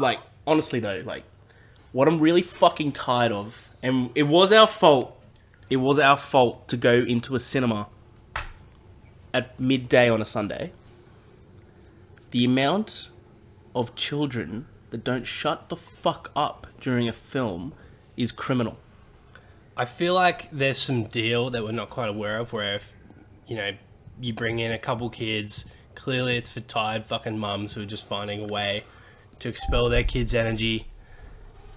like, honestly though, like, what I'm really fucking tired of, and it was our fault to go into a cinema at midday on a Sunday. The amount of children that don't shut the fuck up during a film is criminal. I feel like there's some deal that we're not quite aware of where if, you bring in a couple kids, clearly it's for tired fucking mums who are just finding a way to expel their kids' energy,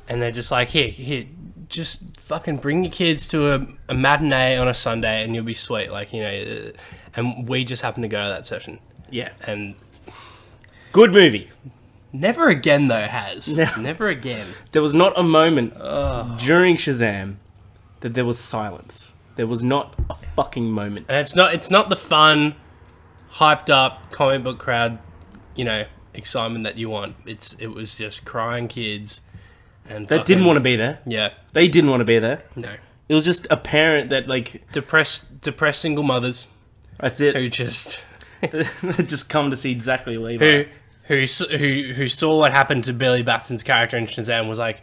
and they're just like, here, just fucking bring your kids to a matinee on a Sunday and you'll be sweet. Like, and we just happen to go to that session. Yeah. And good movie. Never again, though, Has. No. Never again. There was not a moment during Shazam that there was silence. There was not a fucking moment. And it's not the fun, hyped up comic book crowd, excitement that you want. It was just crying kids and that didn't want to be there. Yeah. They didn't want to be there. No. It was just apparent that, like, depressed single mothers. That's it. Who just just come to see exactly Levi. Who saw what happened to Billy Batson's character in Shazam and was like,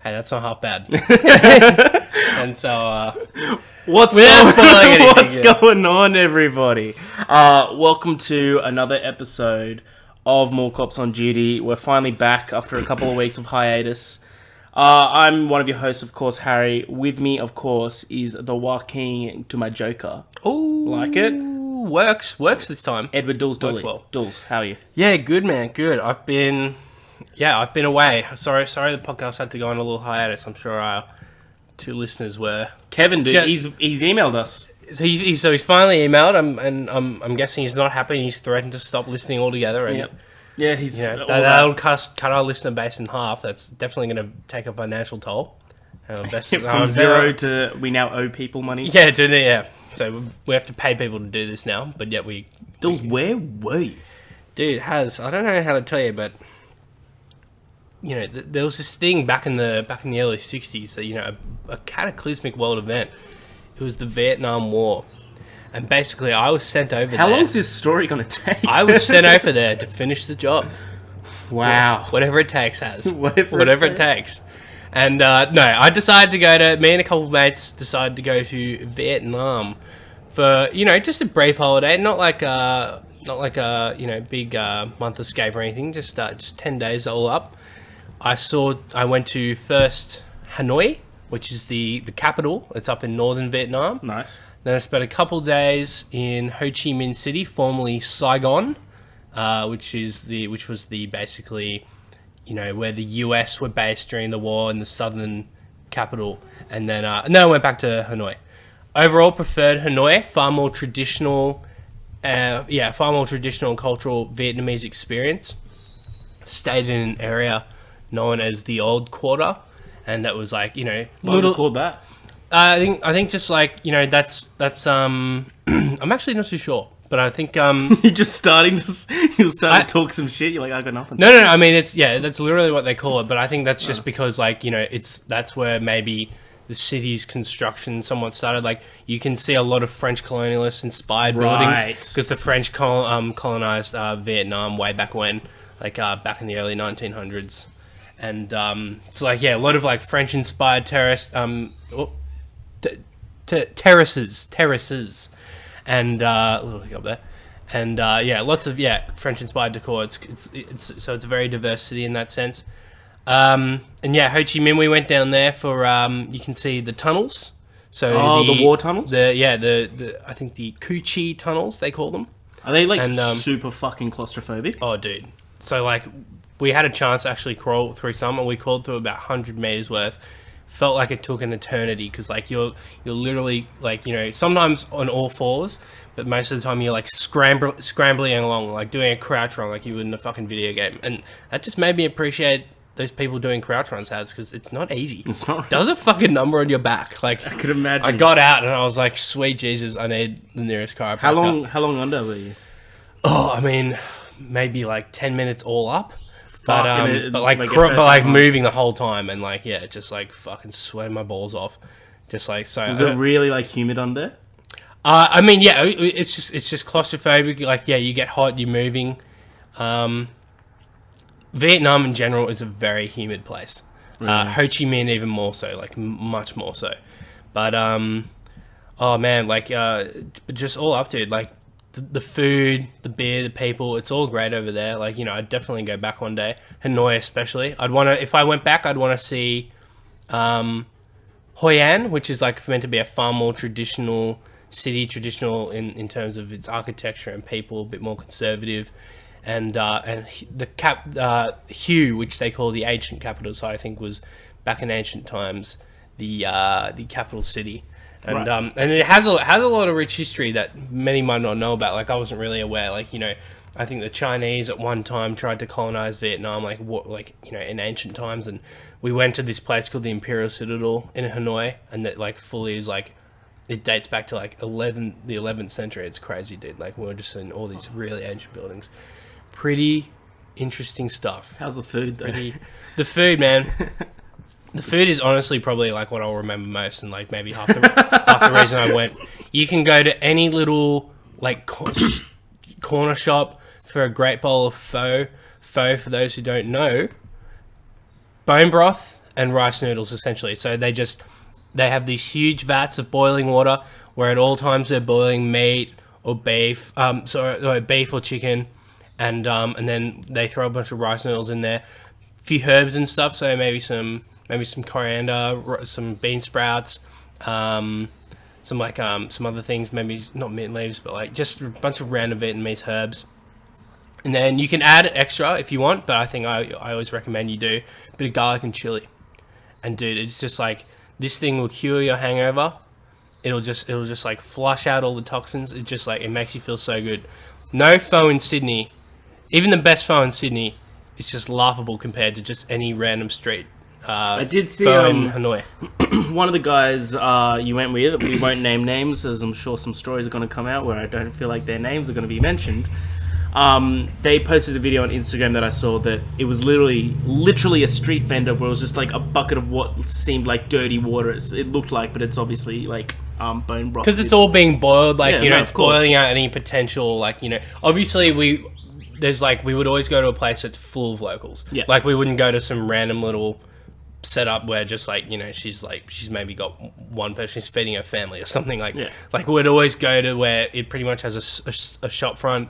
hey, that's not half bad. And so, what's going on, everybody? Welcome to another episode of More Cops on Duty. We're finally back after a couple of weeks of hiatus. I'm one of your hosts, of course, Harry. With me, of course, is the Joaquin to my Joker. Ooh, like it? Works this time. Edward Dools. Well. Dools, how are you? Yeah, good, man. Good. I've been away. Sorry, the podcast had to go on a little hiatus. I'm sure our two listeners were. Kevin, dude, he's emailed us. So he's finally emailed, and I'm guessing he's not happy. And he's threatened to stop listening altogether. And yep. Yeah, he's that'll cut our listener base in half. That's definitely going to take a financial toll. From zero to we now owe people money. Yeah, yeah. So we have to pay people to do this now, but yet we... Dools, where were you? Dude, I don't know how to tell you, but there was this thing back in the early 60s that, a cataclysmic world event. It was the Vietnam War. And basically I was sent over there. How long is this story going to take? I was sent over there to finish the job. Wow. Yeah, whatever it takes, Has. Whatever it takes. And I decided to go to... Me and a couple of mates decided to go to Vietnam for, just a brief holiday. Not like a big month escape or anything. Just 10 days all up. I went to first Hanoi, which is the capital. It's up in northern Vietnam. Nice. Then I spent a couple days in Ho Chi Minh City, formerly Saigon, which was the basically, where the US were based during the war in the southern capital. And then I went back to Hanoi. Overall, preferred Hanoi, far more traditional cultural Vietnamese experience. Stayed in an area known as the Old Quarter, and that was like, What was it called that? I think just like, that's I'm actually not too sure, but I think you're just starting to talk some shit. You're like, I got nothing. No. I mean, that's literally what they call it, but I think that's just because like, that's where maybe the city's construction somewhat started. Like, you can see a lot of French colonialist inspired buildings because the French colonized Vietnam way back when, like back in the early 1900s. And so like, yeah, a lot of like French inspired terraces, and a little hiccup there, and lots of French inspired decor. It's a very diverse city in that sense. And yeah, Ho Chi Minh, we went down there for you can see the tunnels. So the war tunnels. The I think the Cu Chi tunnels they call them. Are they like super fucking claustrophobic? Oh, dude. So like, we had a chance to actually crawl through some, and we crawled through about 100 meters worth. Felt like it took an eternity because like you're literally like, sometimes on all fours, but most of the time you're like scrambling along, like doing a crouch run like you would in a fucking video game. And that just made me appreciate those people doing crouch runs, because it's not easy. It's not. Does a fucking number on your back. Like, I could imagine. I got out and I was like, sweet Jesus, I need the nearest chiropractor. How long under were you? Oh, I mean, maybe like 10 minutes all up. But moving the whole time, and like, yeah, just like fucking sweating my balls off, just like so. Was it really like humid on there? I mean, yeah, it's just claustrophobic. Like, yeah, you get hot, you're moving. Vietnam in general is a very humid place. Ho Chi Minh even more so, like much more so. But oh man, like just all up, dude. Like the food, the beer, the people, it's all great over there. Like, you know, I'd definitely go back one day. Hanoi especially. If I went back, I'd want to see Hoi An, which is like meant to be a far more traditional city, in terms of its architecture and people, a bit more conservative. And the Hue, which they call the ancient capital, so I think was back in ancient times the capital city. And and it has a lot of rich history that many might not know about. Like, I wasn't really aware. Like, you know, I think the Chinese at one time tried to colonize Vietnam, in ancient times. And we went to this place called the Imperial Citadel in Hanoi, and that like fully is like, it dates back to like the 11th century. It's crazy, dude. Like, we were just in all these really ancient buildings. Pretty interesting stuff. How's the food though? The food, man. The food is honestly probably like what I'll remember most, and like maybe half the reason I went. You can go to any little like corner shop for a great bowl of pho. Pho, for those who don't know, bone broth and rice noodles essentially. So they have these huge vats of boiling water where at all times they're boiling meat or beef, beef or chicken, and then they throw a bunch of rice noodles in there, a few herbs and stuff. So maybe some coriander, some bean sprouts, some other things, maybe not mint leaves, but like just a bunch of random Vietnamese herbs. And then you can add extra if you want, but I think I always recommend you do a bit of garlic and chili. And dude, it's just like, this thing will cure your hangover. It'll just like flush out all the toxins. It just like, it makes you feel so good. No pho in Sydney, even the best pho in Sydney, it's just laughable compared to just any random street. I did see in Hanoi. One of the guys you went with, we won't name names, as I'm sure some stories are going to come out where I don't feel like their names are going to be mentioned. They posted a video on Instagram that I saw that it was literally a street vendor where it was just like a bucket of what seemed like dirty water. It looked like, but it's obviously like bone broth. Because it's all being boiled, like, Yeah, it's boiling out any potential, like, obviously we would always go to a place that's full of locals. Yeah. Like, we wouldn't go to some random little setup where just like, she's maybe got one person who's feeding her family or something like. Yeah. Like, we'd always go to where it pretty much has a shop front.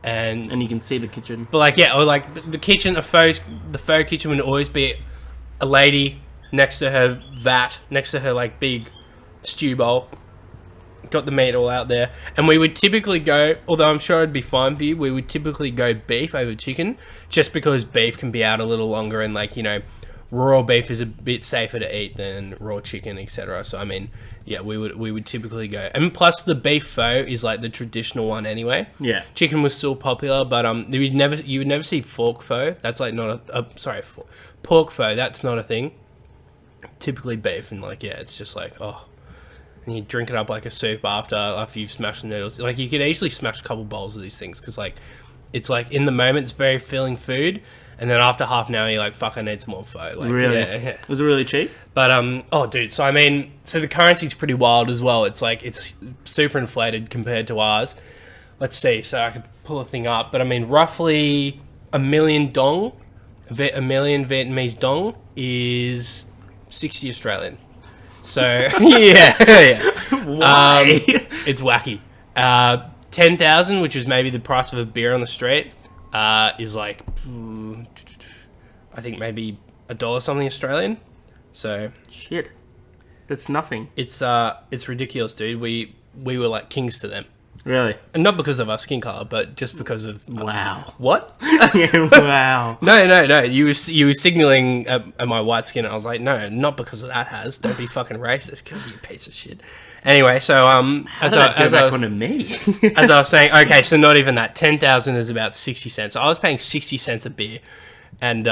And you can see the kitchen. But like, yeah, or like the kitchen, the pho kitchen would always be a lady next to her vat, next to her like big stew bowl, got the meat all out there. And we would typically go, although I'm sure it'd be fine for you, we would typically go beef over chicken, just because beef can be out a little longer, and like, raw beef is a bit safer to eat than raw chicken, etc. So I mean, yeah, we would typically go, and plus the beef pho is like the traditional one anyway. Yeah, chicken was still popular, but you would never see fork pho. That's like not pork pho. That's not a thing. Typically beef, and like, yeah, it's just like, oh, and you drink it up like a soup after you've smashed the noodles. Like, you could easily smash a couple bowls of these things, because like, it's like in the moment it's very filling food. And then after half an hour, you're like, fuck, I need some more pho. Like, really? Yeah. Was it really cheap? But, oh, dude, so I mean, the currency's pretty wild as well. It's like, it's super inflated compared to ours. Let's see, so I could pull a thing up. But I mean, roughly a million Vietnamese dong is 60 Australian. So, yeah. Why? It's wacky. 10,000, which is maybe the price of a beer on the street, is like, I think maybe $1 something Australian. So shit, that's nothing. It's ridiculous, dude. We were like kings to them. Really? And not because of our skin color, but just because of wow. What? Yeah, wow. No. You were signaling at my white skin. And I was like, no, not because of that. Don't be fucking racist. Because you're a piece of shit. Anyway, so as I was saying, okay, so not even that. 10,000 is about 60 cents. So I was paying 60 cents a beer, and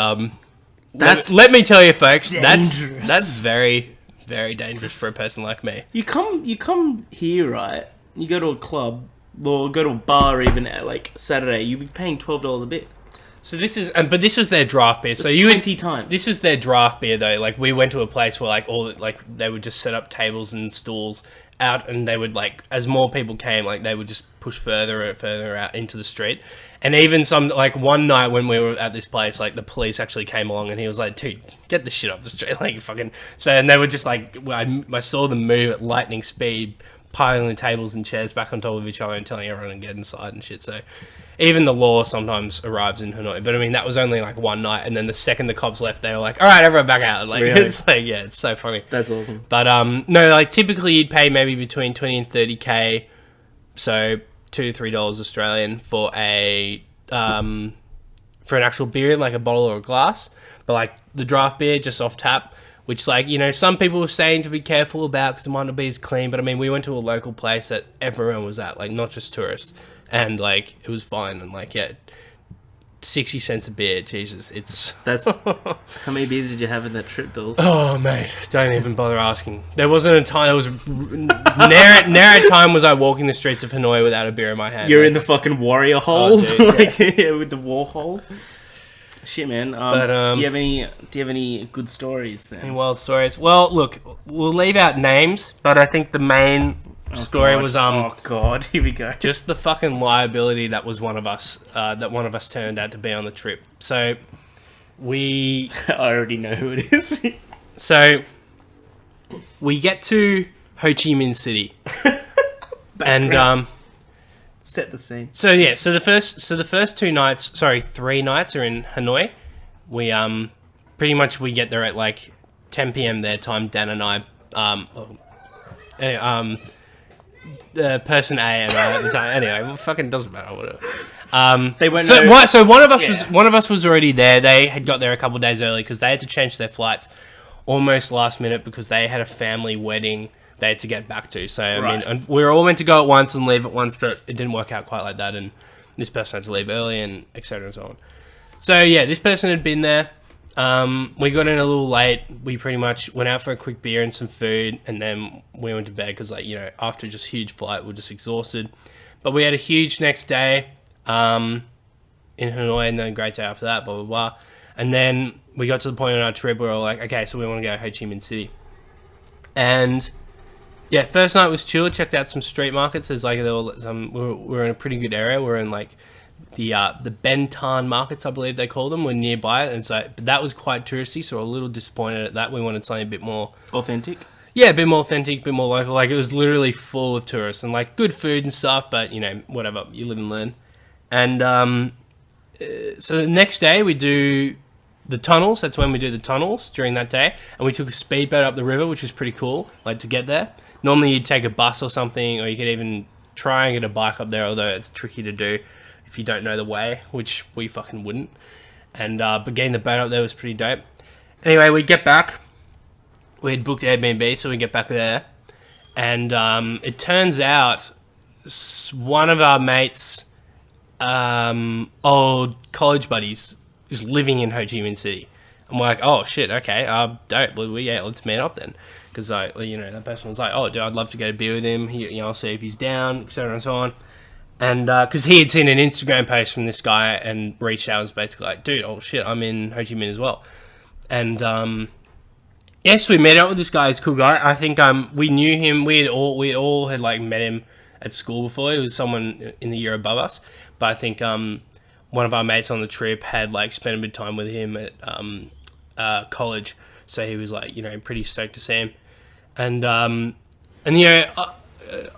let me tell you, folks, dangerous. that's very, very dangerous for a person like me. You come here, right? You go to a club or go to a bar even at like Saturday. You'd be paying $12 a beer. So this is, but this was their draft beer. So it's 20 times. This was their draft beer though. Like, we went to a place where like they would just set up tables and stools, out, and they would like, as more people came, like they would just push further and further out into the street. And even some, like one night when we were at this place, like the police actually came along, and he was like, dude, get this shit off the street, like fucking. So, and they were just like, I saw them move at lightning speed, piling the tables and chairs back on top of each other and telling everyone to get inside and shit. So even the law sometimes arrives in Hanoi. But I mean, that was only like one night, and then the second the cops left, they were like, all right, everyone back out. Like, really? It's like, yeah, it's so funny. That's awesome. But no, like typically you'd pay maybe between 20 and 30k, so $2 to $3 Australian for an actual beer, like a bottle or a glass. But like the draft beer, just off tap, which, like, you know, some people were saying to be careful about because it might not be as clean. But I mean, we went to a local place that everyone was at, like not just tourists, and like it was fine. And like, yeah, 60 cents a beer, Jesus, that's how many beers did you have in that trip, Dools? Oh mate, don't even bother asking. There wasn't a time. There was ne'er a time was I walking the streets of Hanoi without a beer in my hand. You're in the fucking warrior holes, dude, like yeah, with the war holes. Shit, man. Do you have any good stories then? Any wild stories? Well, look, we'll leave out names, but I think the main story was oh god, here we go. just the fucking liability that was one of us turned out to be on the trip. So we I already know who it is. so we get to Ho Chi Minh City, and Set the scene. so yeah, so the first 3 nights are in Hanoi. We pretty much we get there at like 10 p.m. their time. Dan and I person A and I at the time. Anyway, well, fucking doesn't matter. Whatever. They went. So one of us was already there. They had got there a couple of days early because they had to change their flights almost last minute because they had a family wedding they had to get back to. So I mean, and we were all meant to go at once and leave at once, but it didn't work out quite like that. And this person had to leave early, and etc. and so on. So yeah, this person had been there. We got in a little late. We pretty much went out for a quick beer and some food, and then we went to bed because, like, you know, after just huge flight, we're just exhausted. But we had a huge next day in Hanoi, and then a great day after that, blah, blah, blah. And then we got to the point in our trip where we were like, okay, so we want to go to Ho Chi Minh City. And yeah, first night was chill. Checked out some street markets. There's like, there were some, we were in a pretty good area. We're in like the Ben Tan markets, I believe they call them, were nearby, and so but that was quite touristy, so we're a little disappointed at that. We wanted something a bit more Authentic. Yeah, a bit more authentic, a bit more local. Like, it was literally full of tourists and like good food and stuff, but you know, whatever, you live and learn. And so the next day we do the tunnels. That's when we do the tunnels during that day, and we took a speedboat up the river, which was pretty cool, like, to get there. Normally you'd take a bus or something, or you could even try and get a bike up there, although it's tricky to do if you don't know the way, which we fucking wouldn't. And but getting the boat up there was pretty dope. Anyway, we get back. We had booked Airbnb, so we get back there. And it turns out one of our mates' old college buddies is living in Ho Chi Minh City. I'm like, oh shit, okay, dope. Well, yeah, let's meet up then. Because that person was like, oh, dude, I'd love to get a beer with him. I'll see if he's down, etc. and so on. And because he had seen an Instagram post from this guy and reached out and was basically like, dude, oh shit, I'm in Ho Chi Minh as well. And yes, we met up with this guy. He's a cool guy. I think we knew him. We all had like met him at school before. He was someone in the year above us. But I think one of our mates on the trip had like spent a bit of time with him at college. So he was like, pretty stoked to see him. And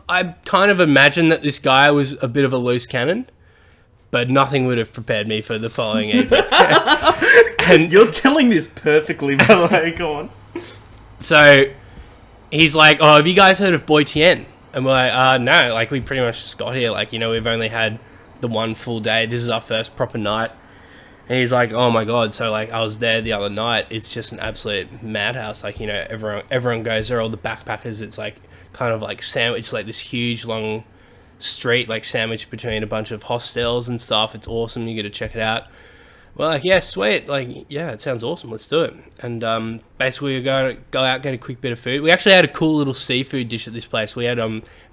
I kind of imagined that this guy was a bit of a loose cannon, but nothing would have prepared me for the following evening. And you're telling this perfectly, by the way. Go on. So he's like, oh, have you guys heard of Boy Tien? And we're like, no, like, we pretty much just got here. Like, we've only had the one full day. This is our first proper night. And he's like, oh my God. So like, I was there the other night. It's just an absolute madhouse. Like, everyone goes there, all the backpackers. It's like kind of like sandwiched, like this huge long street, like sandwiched between a bunch of hostels and stuff. It's awesome. You got to check it out. Well, like, yeah, sweet. Like, yeah, it sounds awesome. Let's do it. And basically we go out, get a quick bit of food. We actually had a cool little seafood dish at this place. We had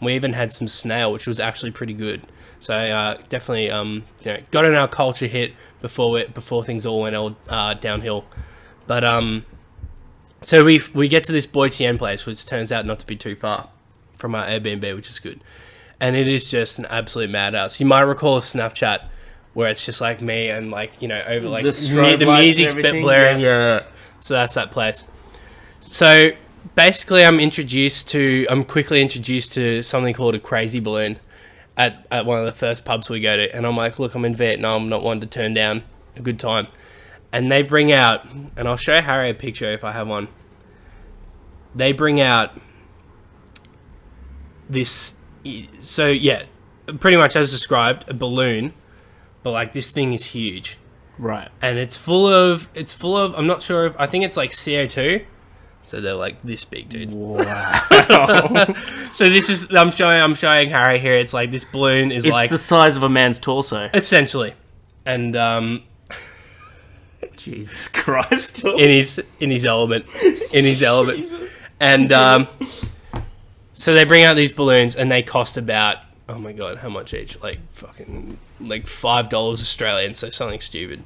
we even had some snail, which was actually pretty good. So definitely got in our culture hit before things all went downhill. But so we get to this Boy Tien place, which turns out not to be too far. from our Airbnb, which is good. And it is just an absolute madhouse. You might recall a Snapchat where it's just like me and like, you know, over like the music's bit blaring. Yeah. So that's that place. So basically I'm quickly introduced to something called a crazy balloon at one of the first pubs we go to. And I'm like, look, I'm in Vietnam. I'm not one to turn down a good time. And they bring out, and I'll show Harry a picture if I have one. They bring out this, so yeah, pretty much as described, a balloon, but like this thing is huge. Right. And it's full of, I'm not sure if, I think it's like CO2. So they're like this big, dude. Wow. So this is, I'm showing Harry here. It's like this balloon is it's the size of a man's torso. Essentially. And, Jesus Christ. in his element. Jesus. And, so they bring out these balloons and they cost about, oh my God, how much each? Like fucking, like $5 Australian, so something stupid.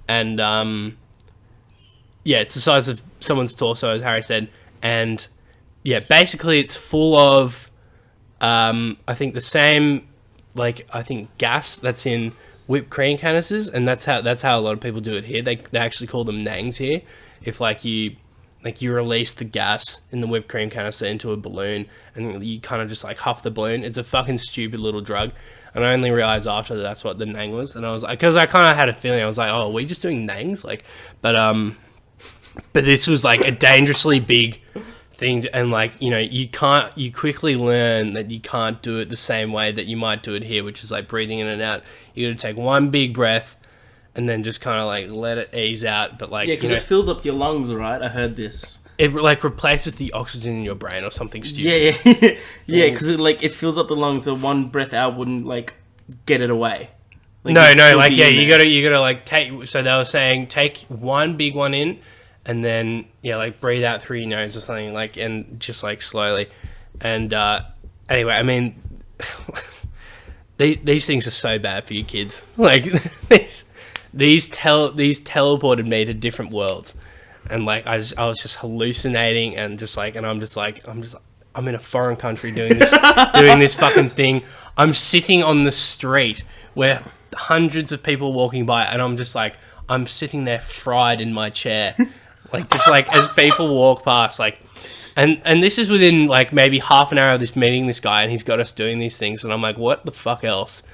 And, yeah, it's the size of someone's torso, as Harry said. And, yeah, basically it's full of, I think the same, like, I think gas that's in whipped cream canisters. And that's how a lot of people do it here. They actually call them nangs here. If, you release the gas in the whipped cream canister into a balloon and you kind of just, like, huff the balloon. It's a fucking stupid little drug. And I only realized after that's what the nang was. And I was like, because I kind of had a feeling. I was like, oh, are we just doing nangs? Like, but this was like a dangerously big thing, and like, you know, you quickly learn that you can't do it the same way that you might do it here, which is like breathing in and out. You got to take one big breath and then just kind of like let it ease out. But like, yeah, because it fills up your lungs, right? I heard this. It like replaces the oxygen in your brain or something stupid. Yeah, yeah, because it fills up the lungs, so one breath out wouldn't like get it away. Like, you gotta like take. So they were saying take one big one in. And then, yeah, like breathe out through your nose or something, like, and just like slowly. And anyway, I mean, these things are so bad for you kids. Like these teleported me to different worlds, and like I was just hallucinating and just like, and I'm in a foreign country doing this fucking thing. I'm sitting on the street where hundreds of people walking by, and I'm just like, I'm sitting there fried in my chair. Like, just like as people walk past, like, and this is within like maybe half an hour of this meeting this guy, and he's got us doing these things, and I'm like, what the fuck else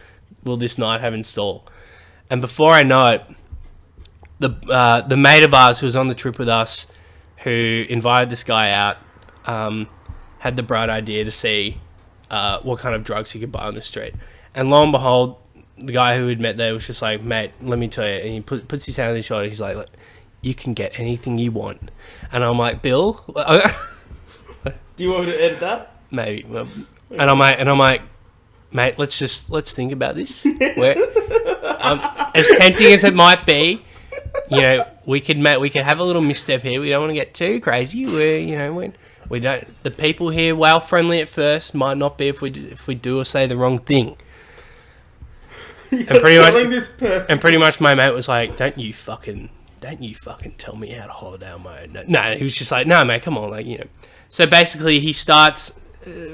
will this night have in store? And before I know it, the mate of ours who was on the trip with us, who invited this guy out, had the bright idea to see what kind of drugs he could buy on the street, and lo and behold, the guy who had met there was just like, mate, let me tell you, and he puts his hand on his shoulder, he's like, you can get anything you want. And I'm like, Bill? Do you want me to edit that? Maybe. And I'm like, mate, let's think about this. As tempting as it might be, you know, we could have a little misstep here. We don't want to get too crazy. We don't. The people here, while friendly at first, might not be if we do or say the wrong thing. And pretty much my mate was like, don't you fucking tell me how to hold down my own. No, he was just like, no, mate, come on, like, you know. So basically, he starts.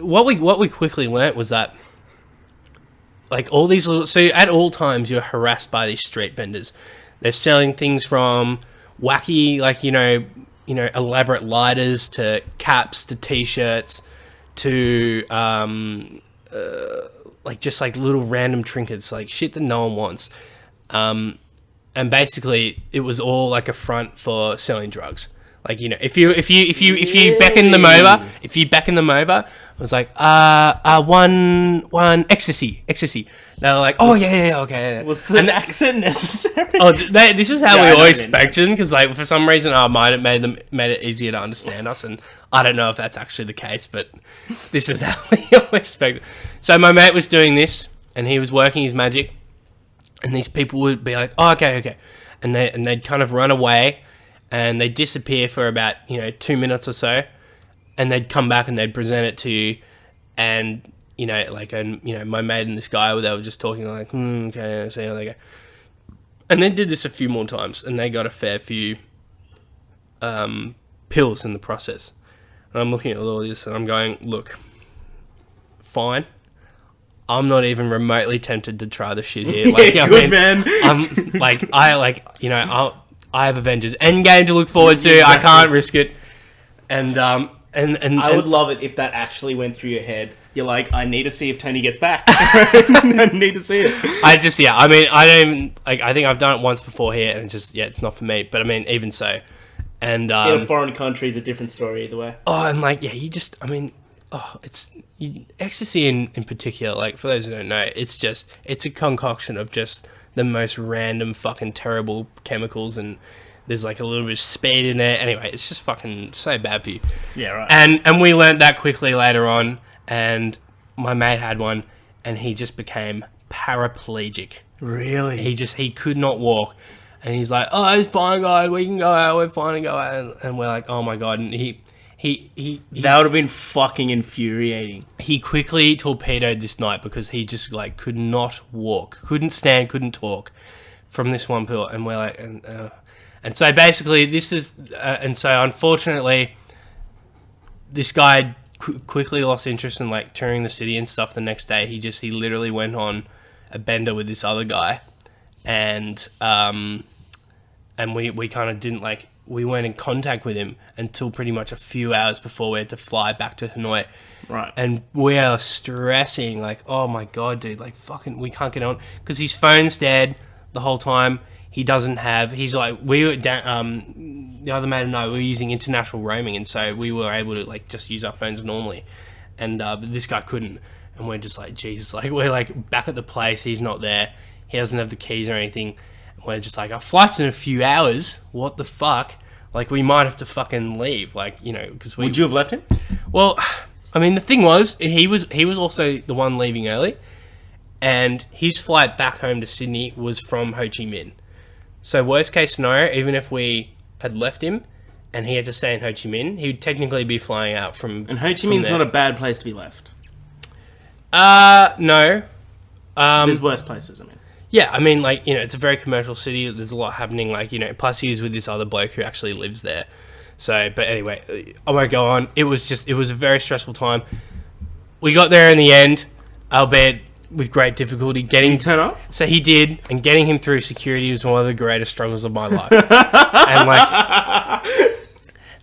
What we quickly learnt was that, like, all these little. So at all times, you're harassed by these street vendors. They're selling things from wacky, like, you know, elaborate lighters to caps to t-shirts to like just like little random trinkets, like shit that no one wants. And basically, it was all like a front for selling drugs. Like, you know, if you beckon them over, it was like one ecstasy. They're like, oh yeah, okay. Was an accent necessary? Oh, this is how we always spoke to them, because like for some reason our mind made it easier to understand us, and I don't know if that's actually the case, but this is how we always spoke. So my mate was doing this, and he was working his magic. And these people would be like, oh, okay. And they'd kind of run away and they'd disappear for about, 2 minutes or so. And they'd come back and they'd present it to you. And, my mate and this guy, they were just talking like, okay, I see how they go. And they did this a few more times and they got a fair few pills in the process. And I'm looking at all this and I'm going, look, fine. I'm not even remotely tempted to try the shit here. Like, Yeah, good, man. I have Avengers Endgame to look forward to. Exactly. I can't risk it. And I would love it if that actually went through your head. You're like, I need to see if Tony gets back. I need to see it. I don't even, like, I think I've done it once before here, and it's not for me. But I mean, even so, and In a foreign country is a different story either way. Ecstasy in particular, like, for those who don't know, it's a concoction of just the most random fucking terrible chemicals, and there's like a little bit of speed in there. Anyway, it's just fucking so bad for you. Yeah, right. And we learned that quickly later on, and my mate had one, and he just became paraplegic. Really? He could not walk. And he's like, oh, it's fine, guys. We can go out. We're fine to go out. And we're like, oh my God. And he that would have been fucking infuriating. He quickly torpedoed this night because he just like could not walk, couldn't stand, couldn't talk from this one pill. And we're like, and so basically this is, and so unfortunately, this guy quickly lost interest in like touring the city and stuff. The next day, he literally went on a bender with this other guy, and we kind of didn't like. We weren't in contact with him until pretty much a few hours before we had to fly back to Hanoi. Right. And we are stressing, like, oh my God, dude, like, fucking, we can't get on. Because his phone's dead the whole time. He's like, the other mate and I were using international roaming. And so we were able to, like, just use our phones normally. And but this guy couldn't. And we're just like, Jesus, like, we're, like, back at the place. He's not there. He doesn't have the keys or anything. We're just like, our flight's in a few hours. What the fuck? Like, we might have to fucking leave. Like, you know, because Would you have left him? Well, I mean, the thing was, he was also the one leaving early, and his flight back home to Sydney was from Ho Chi Minh. So, worst case scenario, even if we had left him and he had to stay in Ho Chi Minh, he would technically be flying out from. And Ho Chi Minh's not a bad place to be left. No. There's worse places, I mean. Yeah, I mean, like, you know, it's a very commercial city. There's a lot happening, like, you know, plus he was with this other bloke who actually lives there. So, but anyway, I won't go on. It was a very stressful time. We got there in the end, albeit with great difficulty. Did he turn up? So he did, and getting him through security was one of the greatest struggles of my life.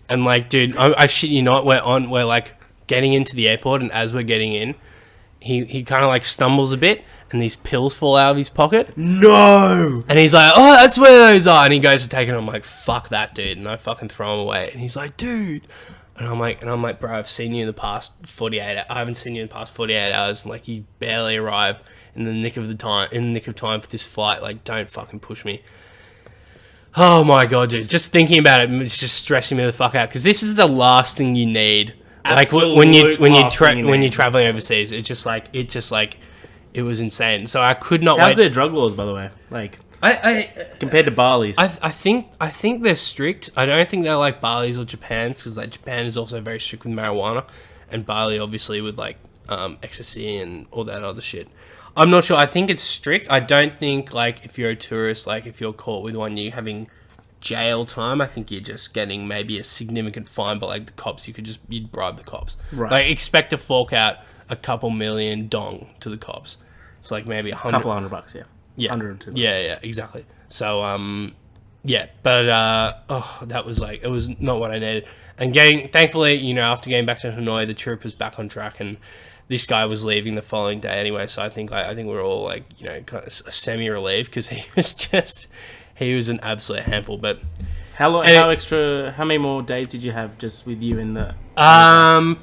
and like, dude, I shit you not, we're like getting into the airport, and as we're getting in, he kind of like stumbles a bit, and these pills fall out of his pocket. No! And he's like, oh, that's where those are. And he goes to take it. I'm like, fuck that, dude. And I fucking throw him away. And he's like, dude. And I'm like, bro, I've seen you in the past 48 hours. I haven't seen you in the past 48 hours. And like, you barely arrive in the nick of time for this flight. Like, don't fucking push me. Oh my God, dude. Just thinking about it, it's just stressing me the fuck out. Because this is the last thing you need. Absolute Like when you're traveling overseas, it was insane. So I could not wait. How's their drug laws, by the way? Like, compared to Bali's? I think they're strict. I don't think they're like Bali's or Japan's, because like Japan is also very strict with marijuana, and Bali obviously with like ecstasy and all that other shit. I'm not sure. I think it's strict. I don't think like if you're a tourist, like if you're caught with one, you're having jail time. I think you're just getting maybe a significant fine, but like the cops, you'd bribe the cops. Right. Like expect to fork out a couple million dong to the cops. It's like maybe $100. Couple $100, yeah. Yeah. 102. Yeah, exactly. So, yeah, but, that was like, it was not what I needed. And thankfully, you know, after getting back to Hanoi, the trip was back on track, and this guy was leaving the following day anyway. So I think we're all like, you know, kind of semi-relieved, because he was an absolute handful. But how many more days did you have just with you in the?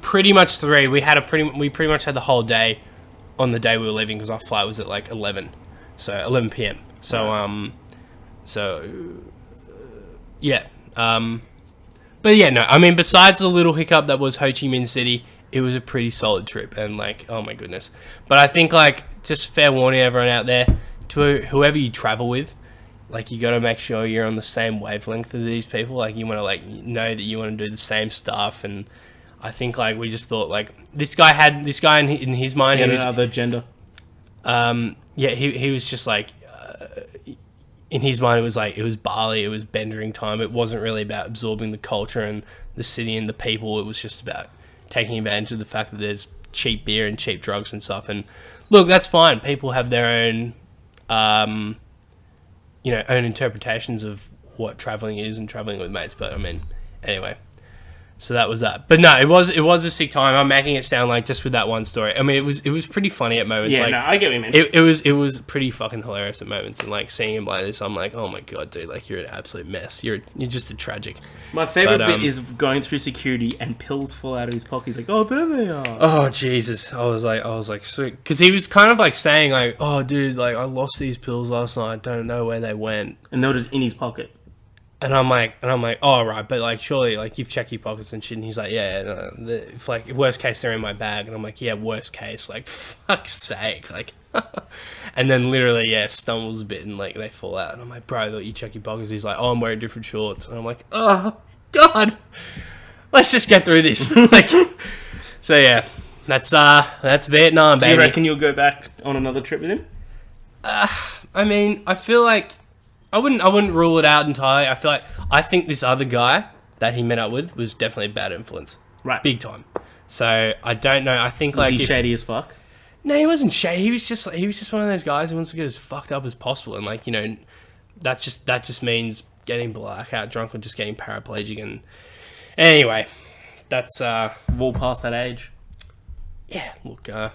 Pretty much 3. We pretty much had the whole day on the day we were leaving, because our flight was at like 11 p.m. So, yeah. But yeah, no, I mean, besides the little hiccup that was Ho Chi Minh City, it was a pretty solid trip, and like, oh my goodness. But I think like, just fair warning everyone out there, to whoever you travel with, like, you got to make sure you're on the same wavelength as these people. Like, you want to like know that you want to do the same stuff. And I think like, we just thought like, this guy in his mind, he had another agenda. Yeah, he was just like, in his mind, it was Bali, it was bendering time. It wasn't really about absorbing the culture and the city and the people. It was just about taking advantage of the fact that there's cheap beer and cheap drugs and stuff. And look, that's fine. People have their own, own interpretations of what traveling is and traveling with mates. But I mean, anyway. So that was that. But no, it was a sick time. I'm making it sound like just with that one story. I mean, it was pretty funny at moments. Yeah, like, no, I get what you mean. It was pretty fucking hilarious at moments, and like seeing him like this, I'm like, oh my god, dude, like you're an absolute mess. You're just a tragic. My favorite bit is going through security and pills fall out of his pocket. He's like, oh, there they are. Oh Jesus, I was like, sweet, because he was kind of like saying like, oh dude, like I lost these pills last night. I don't know where they went, and they're just in his pocket. And I'm like, oh right, but like surely like you've checked your pockets and shit. And he's like, yeah, if like worst case they're in my bag, and I'm like, yeah, worst case, like fuck's sake, like. And then literally, stumbles a bit and like they fall out, and I'm like, bro, you check your pockets. He's like, oh, I'm wearing different shorts, and I'm like, oh god, let's just get through this. Like, so yeah, that's Vietnam, baby. Do you reckon you'll go back on another trip with him? I mean, I feel like. I wouldn't rule it out entirely. I think this other guy that he met up with was definitely a bad influence. Right. Big time. So I don't know. I think was he shady as fuck? No, he wasn't shady. He was just one of those guys who wants to get as fucked up as possible, and like, that just means getting blackout drunk or just getting paraplegic. And anyway, that's we've all past that age. Yeah, look, like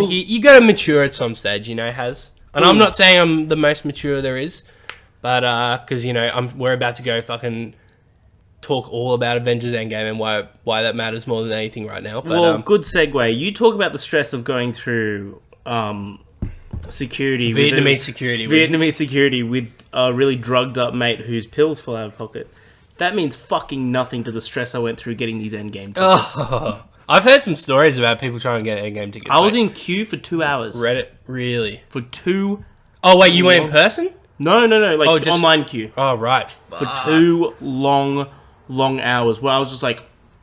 you got to mature at some stage, Has. And I'm not saying I'm the most mature there is, but because we're about to go fucking talk all about Avengers Endgame and why that matters more than anything right now. But, well, good segue. You talk about the stress of going through security, Vietnamese security with a really drugged up mate whose pills fall out of pocket. That means fucking nothing to the stress I went through getting these Endgame tickets. Oh. I've heard some stories about people trying to get Endgame tickets. I was in queue for 2 hours. Reddit, really? For 2. Oh wait, you went in person? No, like just online queue. Oh right. For 2 long hours. Where I was just like,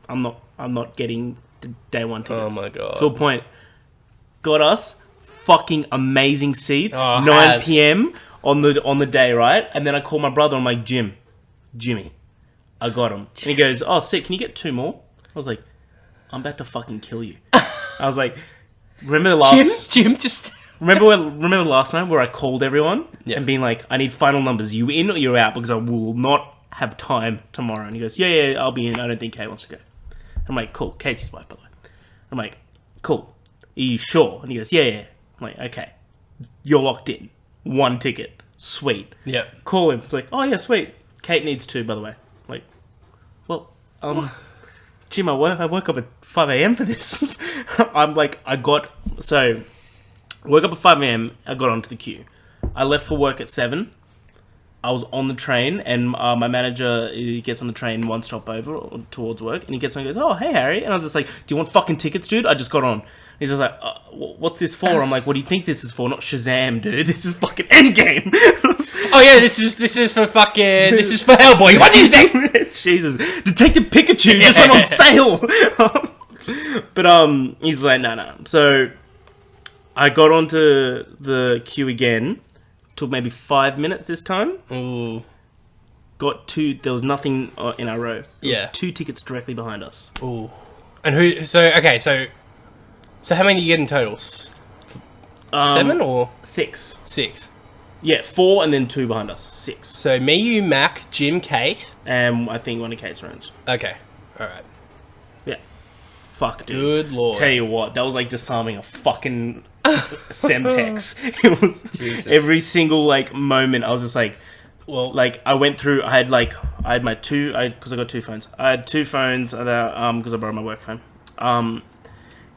I'm not getting day one tickets. Oh my god. To a point, got us fucking amazing seats. 9 p.m. on the day, right? And then I call my brother. I'm like, Jimmy, I got him. And he goes, oh sick. Can you get 2 more? I was like, I'm about to fucking kill you. I was like, remember the last... Jim just... remember last night where I called everyone and being like, I need final numbers. You in or you're out? Because I will not have time tomorrow. And he goes, yeah, I'll be in. I don't think Kate wants to go. I'm like, cool. Kate's his wife, by the way. I'm like, cool. Are you sure? And he goes, yeah. I'm like, okay. You're locked in. 1 ticket. Sweet. Yeah. Call him. It's like, oh yeah, sweet. Kate needs 2, by the way. I'm like, well, Jim, I woke up at 5 a.m. for this. I'm like, woke up at 5 a.m. I got onto the queue. I left for work at 7. I was on the train, and my manager, he gets on the train 1 stop over towards work, and he gets on and goes, oh, hey, Harry. And I was just like, do you want fucking tickets, dude? I just got on. He's just like, what's this for? I'm like, what do you think this is for? Not Shazam, dude. This is fucking Endgame. Oh yeah, this is for fucking, this is for Hellboy. What do you think? Jesus, Detective Pikachu just went on sale. But he's like, no. So I got onto the queue again. Took maybe 5 minutes this time. Ooh. Got 2. There was nothing in our row. There was 2 tickets directly behind us. Ooh. And who? So how many did you get in total? 7 or 6? 6. Yeah, 4 and then 2 behind us. 6. So me, you, Mac, Jim, Kate, and I think one of Kate's friends. Okay, all right. Yeah. Fuck, dude. Good lord. Tell you what, that was like disarming a fucking Semtex. It was Jesus. Every single like moment. I was just like, well, like I went through. I had my 2. Because I got 2 phones. I had 2 phones. Because I borrowed my work phone. I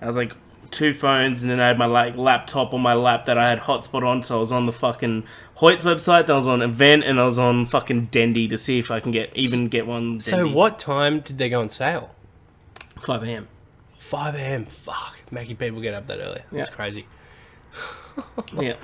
was like 2 phones, and then I had my laptop on my lap that I had hotspot on, so I was on the fucking Hoyt's website, then I was on Event, and I was on fucking Dendy to see if I can get one Dendy. So what time did they go on sale? 5 a.m. 5 a.m. Fuck, making people get up that early. That's crazy. Yeah.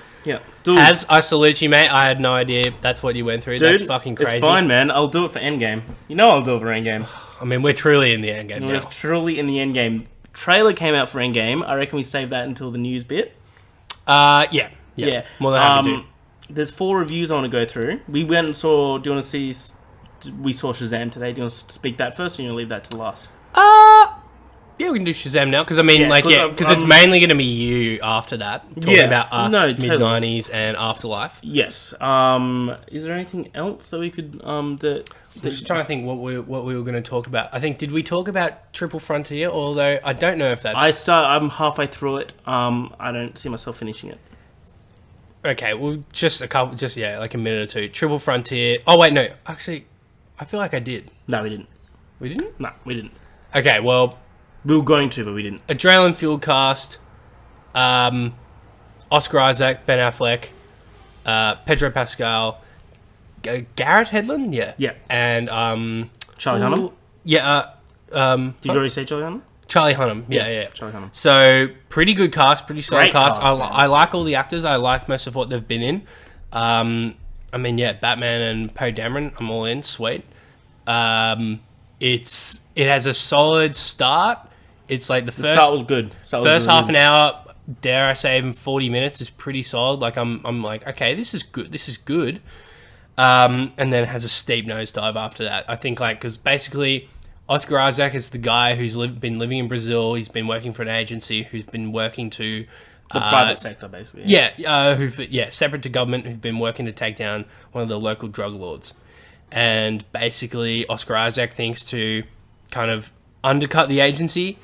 As I salute you, mate. I had no idea that's what you went through. Dude, that's fucking crazy. It's fine, man. I'll do it for Endgame. You know I'll do it for Endgame. I mean, we're truly in the Endgame now. We're truly in the Endgame. Trailer came out for Endgame. I reckon we save that until the news bit. Yeah. More than happy to. There's 4 reviews I want to go through. We went and saw... Do you want to see... We saw Shazam today. Do you want to speak that first, or you want to leave that to the last? Yeah, we can do Shazam now, because I mean, Yeah, because it's mainly going to be you after that, talking about us, totally. mid-90s and afterlife. Yes. Is there anything else that we could I'm just trying to think what we were going to talk about. I think, did we talk about Triple Frontier? Although I don't know if that's... I'm halfway through it. I don't see myself finishing it. Okay, well, like a minute or two. Triple Frontier. Oh wait, no, actually, I feel like I did. No, we didn't. We didn't? No, we didn't. Okay, well, We were going to, but we didn't. adrenaline fueled cast. Oscar Isaac, Ben Affleck, Pedro Pascal, Garrett Hedlund, Yeah. and Charlie Hunnam? yeah, Did you already say Charlie Hunnam? Charlie Hunnam, yeah. Charlie Hunnam. So pretty good cast, pretty solid Great cast. cast, man. I like all the actors. I like most of what they've been in. I mean, yeah, Batman and Poe Dameron, I'm all in. Sweet. It has a solid start. It's like the start was good. First half an hour, dare I say, even 40 minutes is pretty solid. Like I'm like, okay, this is good. This is good. And then it has a steep nosedive after that. I think because basically Oscar Isaac is the guy who's been living in Brazil. He's been working for an agency who's been working to the private sector, basically. Separate to government, who've been working to take down one of the local drug lords. And basically, Oscar Isaac thinks to kind of undercut the agency,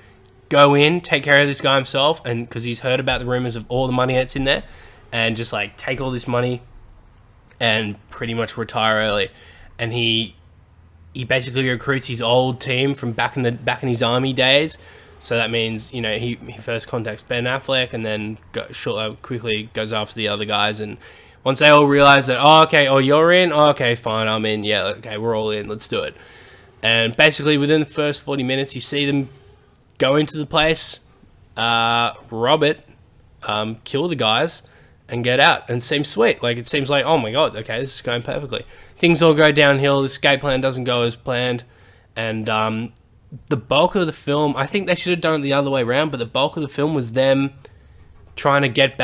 go in, take care of this guy himself, and because he's heard about the rumors of all the money that's in there, and just like take all this money and pretty much retire early. And he basically recruits his old team from back in his army days. So that means, he first contacts Ben Affleck and then quickly goes after the other guys. And once they all realize that, you're in, okay, fine, I'm in, yeah, okay, we're all in, let's do it. And basically within the first 40 minutes, you see them go into the place, rob it, kill the guys, and get out. And it seems sweet. Like, it seems like, oh my god, okay, this is going perfectly. Things all go downhill, the escape plan doesn't go as planned, and the bulk of the film, I think they should have done it the other way around, but the bulk of the film was them trying to get it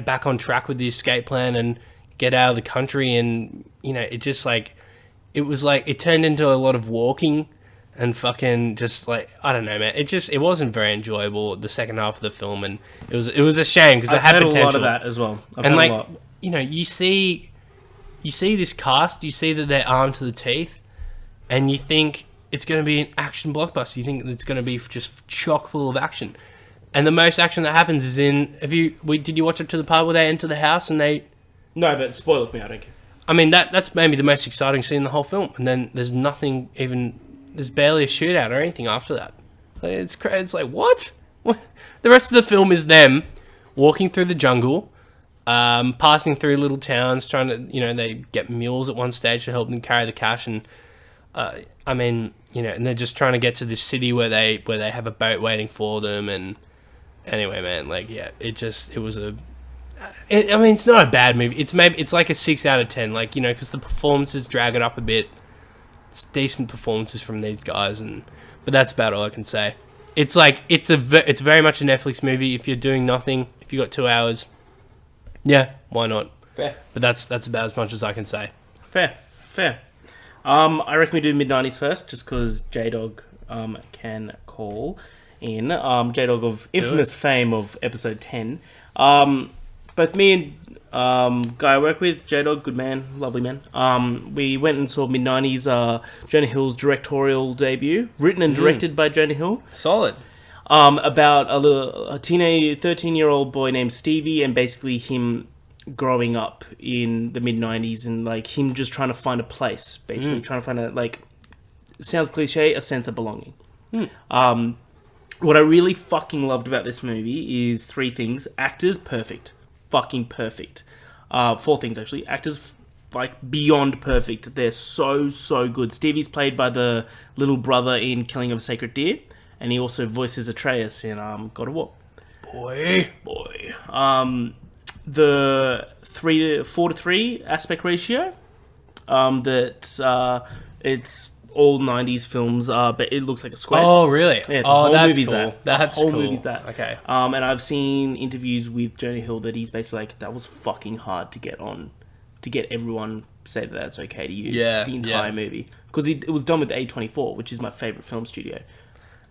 back on track with the escape plan and get out of the country. And it just it turned into a lot of walking and fucking just like, I don't know, man, it wasn't very enjoyable, the second half of the film. And it was a shame because it had potential. a lot of that as well. You see this cast, you see that they're armed to the teeth, and you think it's going to be an action blockbuster. You think it's going to be just chock full of action. And the most action that happens is did you watch it to the part where they enter the house and they... No, but spoil it for me, I don't care. I mean, that's maybe the most exciting scene in the whole film. And then there's barely a shootout or anything after that. It's like, what? The rest of the film is them walking through the jungle, passing through little towns, trying to, they get mules at one stage to help them carry the cash. And, and they're just trying to get to this city where they have a boat waiting for them. And anyway, man, it's not a bad movie. It's like a 6 out of 10, because the performances drag it up a bit. It's decent performances from these guys, but that's about all I can say. It's very much a Netflix movie. If you're doing nothing, if you got 2 hours, yeah, why not? Fair. But that's about as much as I can say. Fair. I reckon we do mid-90s first, just because J-Dog can call in. J-Dog of infamous fame of episode 10. Both me and guy I work with, J-Dog, good man, lovely man. We went and saw mid-90s Jonah Hill's directorial debut, written and directed by Jonah Hill. Solid. About a teenage 13-year-old boy named Stevie, and basically him growing up in the mid-90s and him just trying to find a place, basically trying to find it sounds cliche, a sense of belonging. What I really fucking loved about this movie is 3 things. Actors, perfect. Fucking perfect. 4 things, actually. Actors, beyond perfect. They're so good. Stevie's played by the little brother in Killing of a Sacred Deer, and he also voices Atreus in God of War. Boy. The 4:3 aspect ratio, it's all 90s films, but it looks like a square. Oh, really? Yeah, that's cool. That's cool. Movie's that. Okay. And I've seen interviews with Jonah Hill that he's basically that was fucking hard to get everyone say that that's okay to use the entire movie. Because it was done with A24, which is my favorite film studio.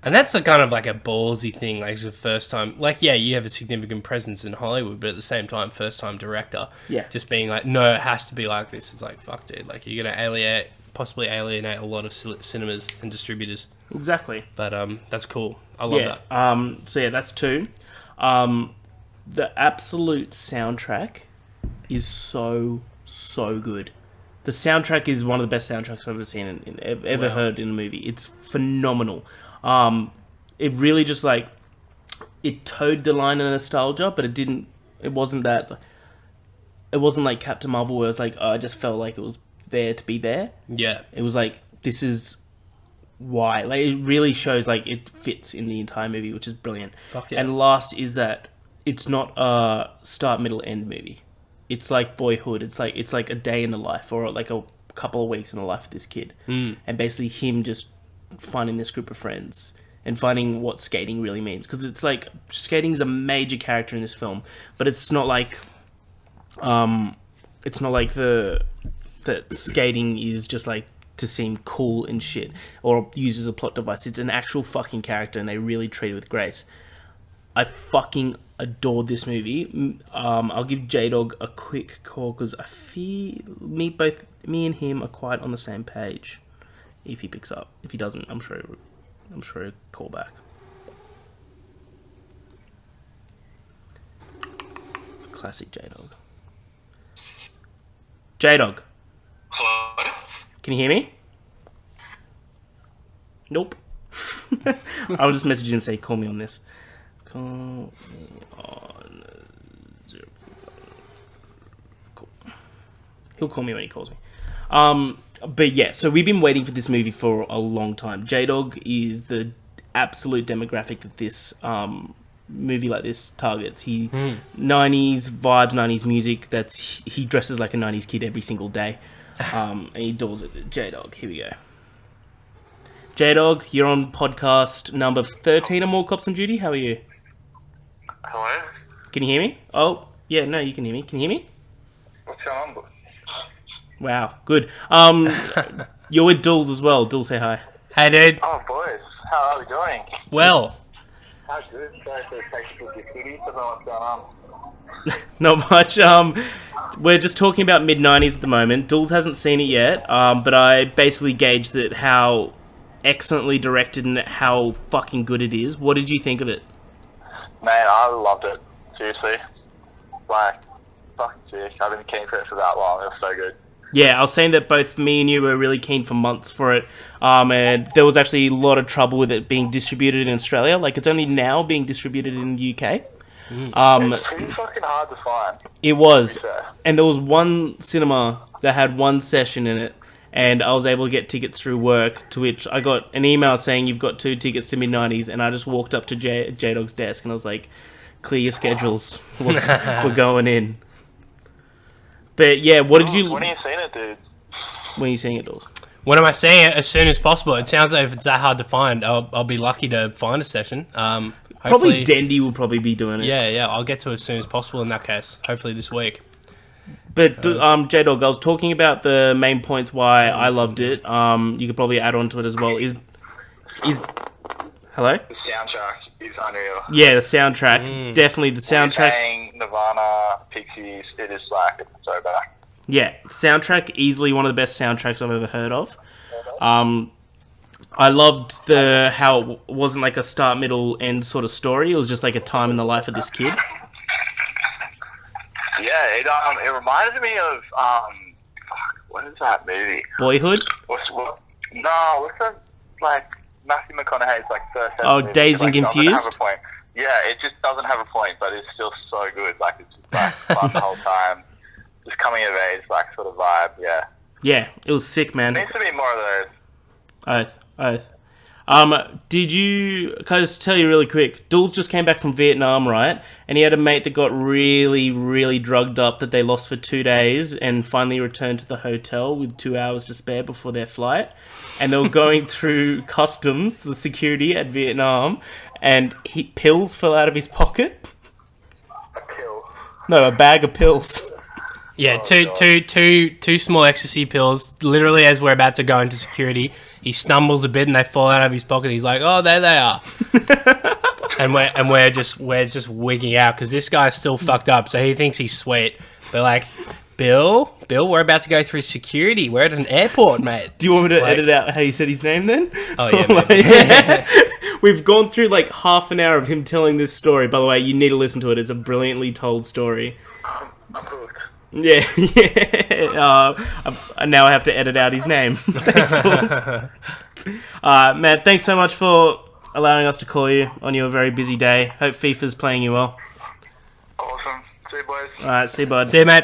And that's a kind of like a ballsy thing. Like, it's the first time. Like, yeah, you have a significant presence in Hollywood, but at the same time, first time director. Yeah. Just being like, no, it has to be like this. It's like, fuck, dude. Like, you're gonna possibly alienate a lot of cinemas and distributors. Exactly. But that's cool. I love that. So yeah, that's 2. The absolute soundtrack is so good. The soundtrack is one of the best soundtracks I've ever seen ever heard in a movie. It's phenomenal. It really just like it towed the line of nostalgia, but it wasn't like Captain Marvel where it was like, I just felt like it was there to be there. Yeah. It was like, this is why. Like, it really shows like it fits in the entire movie, which is brilliant. Fuck yeah. And last is that it's not a start, middle, end movie. It's like Boyhood. It's like a day in the life, or like a couple of weeks in the life of this kid. And basically him just finding this group of friends and finding what skating really means. Because it's like, skating is a major character in this film, but it's not like that skating is just like to seem cool and shit, or used as a plot device. It's an actual fucking character, and they really treat it with grace. I fucking adored this movie. I'll give J-Dog a quick call because I feel me and him are quite on the same page. If he picks up, if he doesn't, I'm sure he'll call back. Classic J-Dog. J-Dog. Hello? Can you hear me? Nope. I'll just message him and say, call me on this. Call me on 045. Cool. He'll call me when he calls me. But yeah, so we've been waiting for this movie for a long time. J-Dog is the absolute demographic that this movie like this targets. He 90s vibes, 90s music. He dresses like a 90s kid every single day. And he does it. J-Dog, here we go. J-Dog, you're on podcast number 13 of More Cops on Duty. How are you? Hello? Can you hear me? Oh, yeah, no, you can hear me. Can you hear me? What's going on, boy? Wow, good. You're with Dools as well. Dools, say hi. Hey, dude. Oh, boys. How are we doing? Well. How good? Sorry for the technical difficulties. I don't know what's going on. Not much. We're just talking about mid-90s at the moment. Dools hasn't seen it yet, but I basically gauged that how excellently directed and how fucking good it is. What did you think of it? Man, I loved it. Seriously. Like, fucking sick. I've been keen for it for that long. It was so good. Yeah, I was saying that both me and you were really keen for months for it, and there was actually a lot of trouble with it being distributed in Australia. Like, it's only now being distributed in the UK. It's pretty fucking hard to find. It was. Fair. And there was one cinema that had one session in it, and I was able to get tickets through work, to which I got an email saying you've got 2 tickets to mid-90s, and I just walked up to J-Dog's desk and I was like, clear your schedules. We're going in. But yeah, what did you... When are you seeing it, dude? When are you seeing it, Dawes? When am I seeing it? As soon as possible. It sounds like if it's that hard to find, I'll be lucky to find a session. Probably Dendy will probably be doing it. Yeah, I'll get to it as soon as possible in that case. Hopefully this week. But J-Dog, I was talking about the main points why I loved it. You could probably add on to it as well. Is hello? The soundtrack is unreal. Yeah, the soundtrack. Definitely the soundtrack. Wu-Tang, Nirvana, Pixies, it is like, it's so bad. Yeah, soundtrack, easily one of the best soundtracks I've ever heard of. I loved how it wasn't like a start, middle, end sort of story. It was just like a time in the life of this kid. Yeah, it reminded me of what is that movie? Boyhood? What's that, like, Matthew McConaughey's like first ever movie? Dazed and Like, Confused? doesn't have a point. Yeah, it just doesn't have a point, but it's still so good. Like, it's just like fun the whole time. Just coming of age, like, sort of vibe, yeah. Yeah, it was sick, man. Needs to be more of those. Oath. Can I just tell you really quick, Dools just came back from Vietnam, right? And he had a mate that got really, really drugged up that they lost for 2 days and finally returned to the hotel with 2 hours to spare before their flight. And they were going through customs, the security at Vietnam, and pills fell out of his pocket. A pill. No, a bag of pills. Yeah, Oh, two small ecstasy pills. Literally, as we're about to go into security, he stumbles a bit and they fall out of his pocket. He's like, "Oh, there they are," and we're just wigging out because this guy's still fucked up. So he thinks he's sweet. But like, Bill, we're about to go through security. We're at an airport, mate. Do you want me to edit out how you said his name then? Oh yeah, maybe. We've gone through like half an hour of him telling this story. By the way, you need to listen to it. It's a brilliantly told story. I'm hooked. Yeah, yeah. Now I have to edit out his name. Thanks, Tools. Matt, thanks so much for allowing us to call you on your very busy day. Hope FIFA's playing you well. Awesome. See you, boys. All right, see you, bud. See you, mate.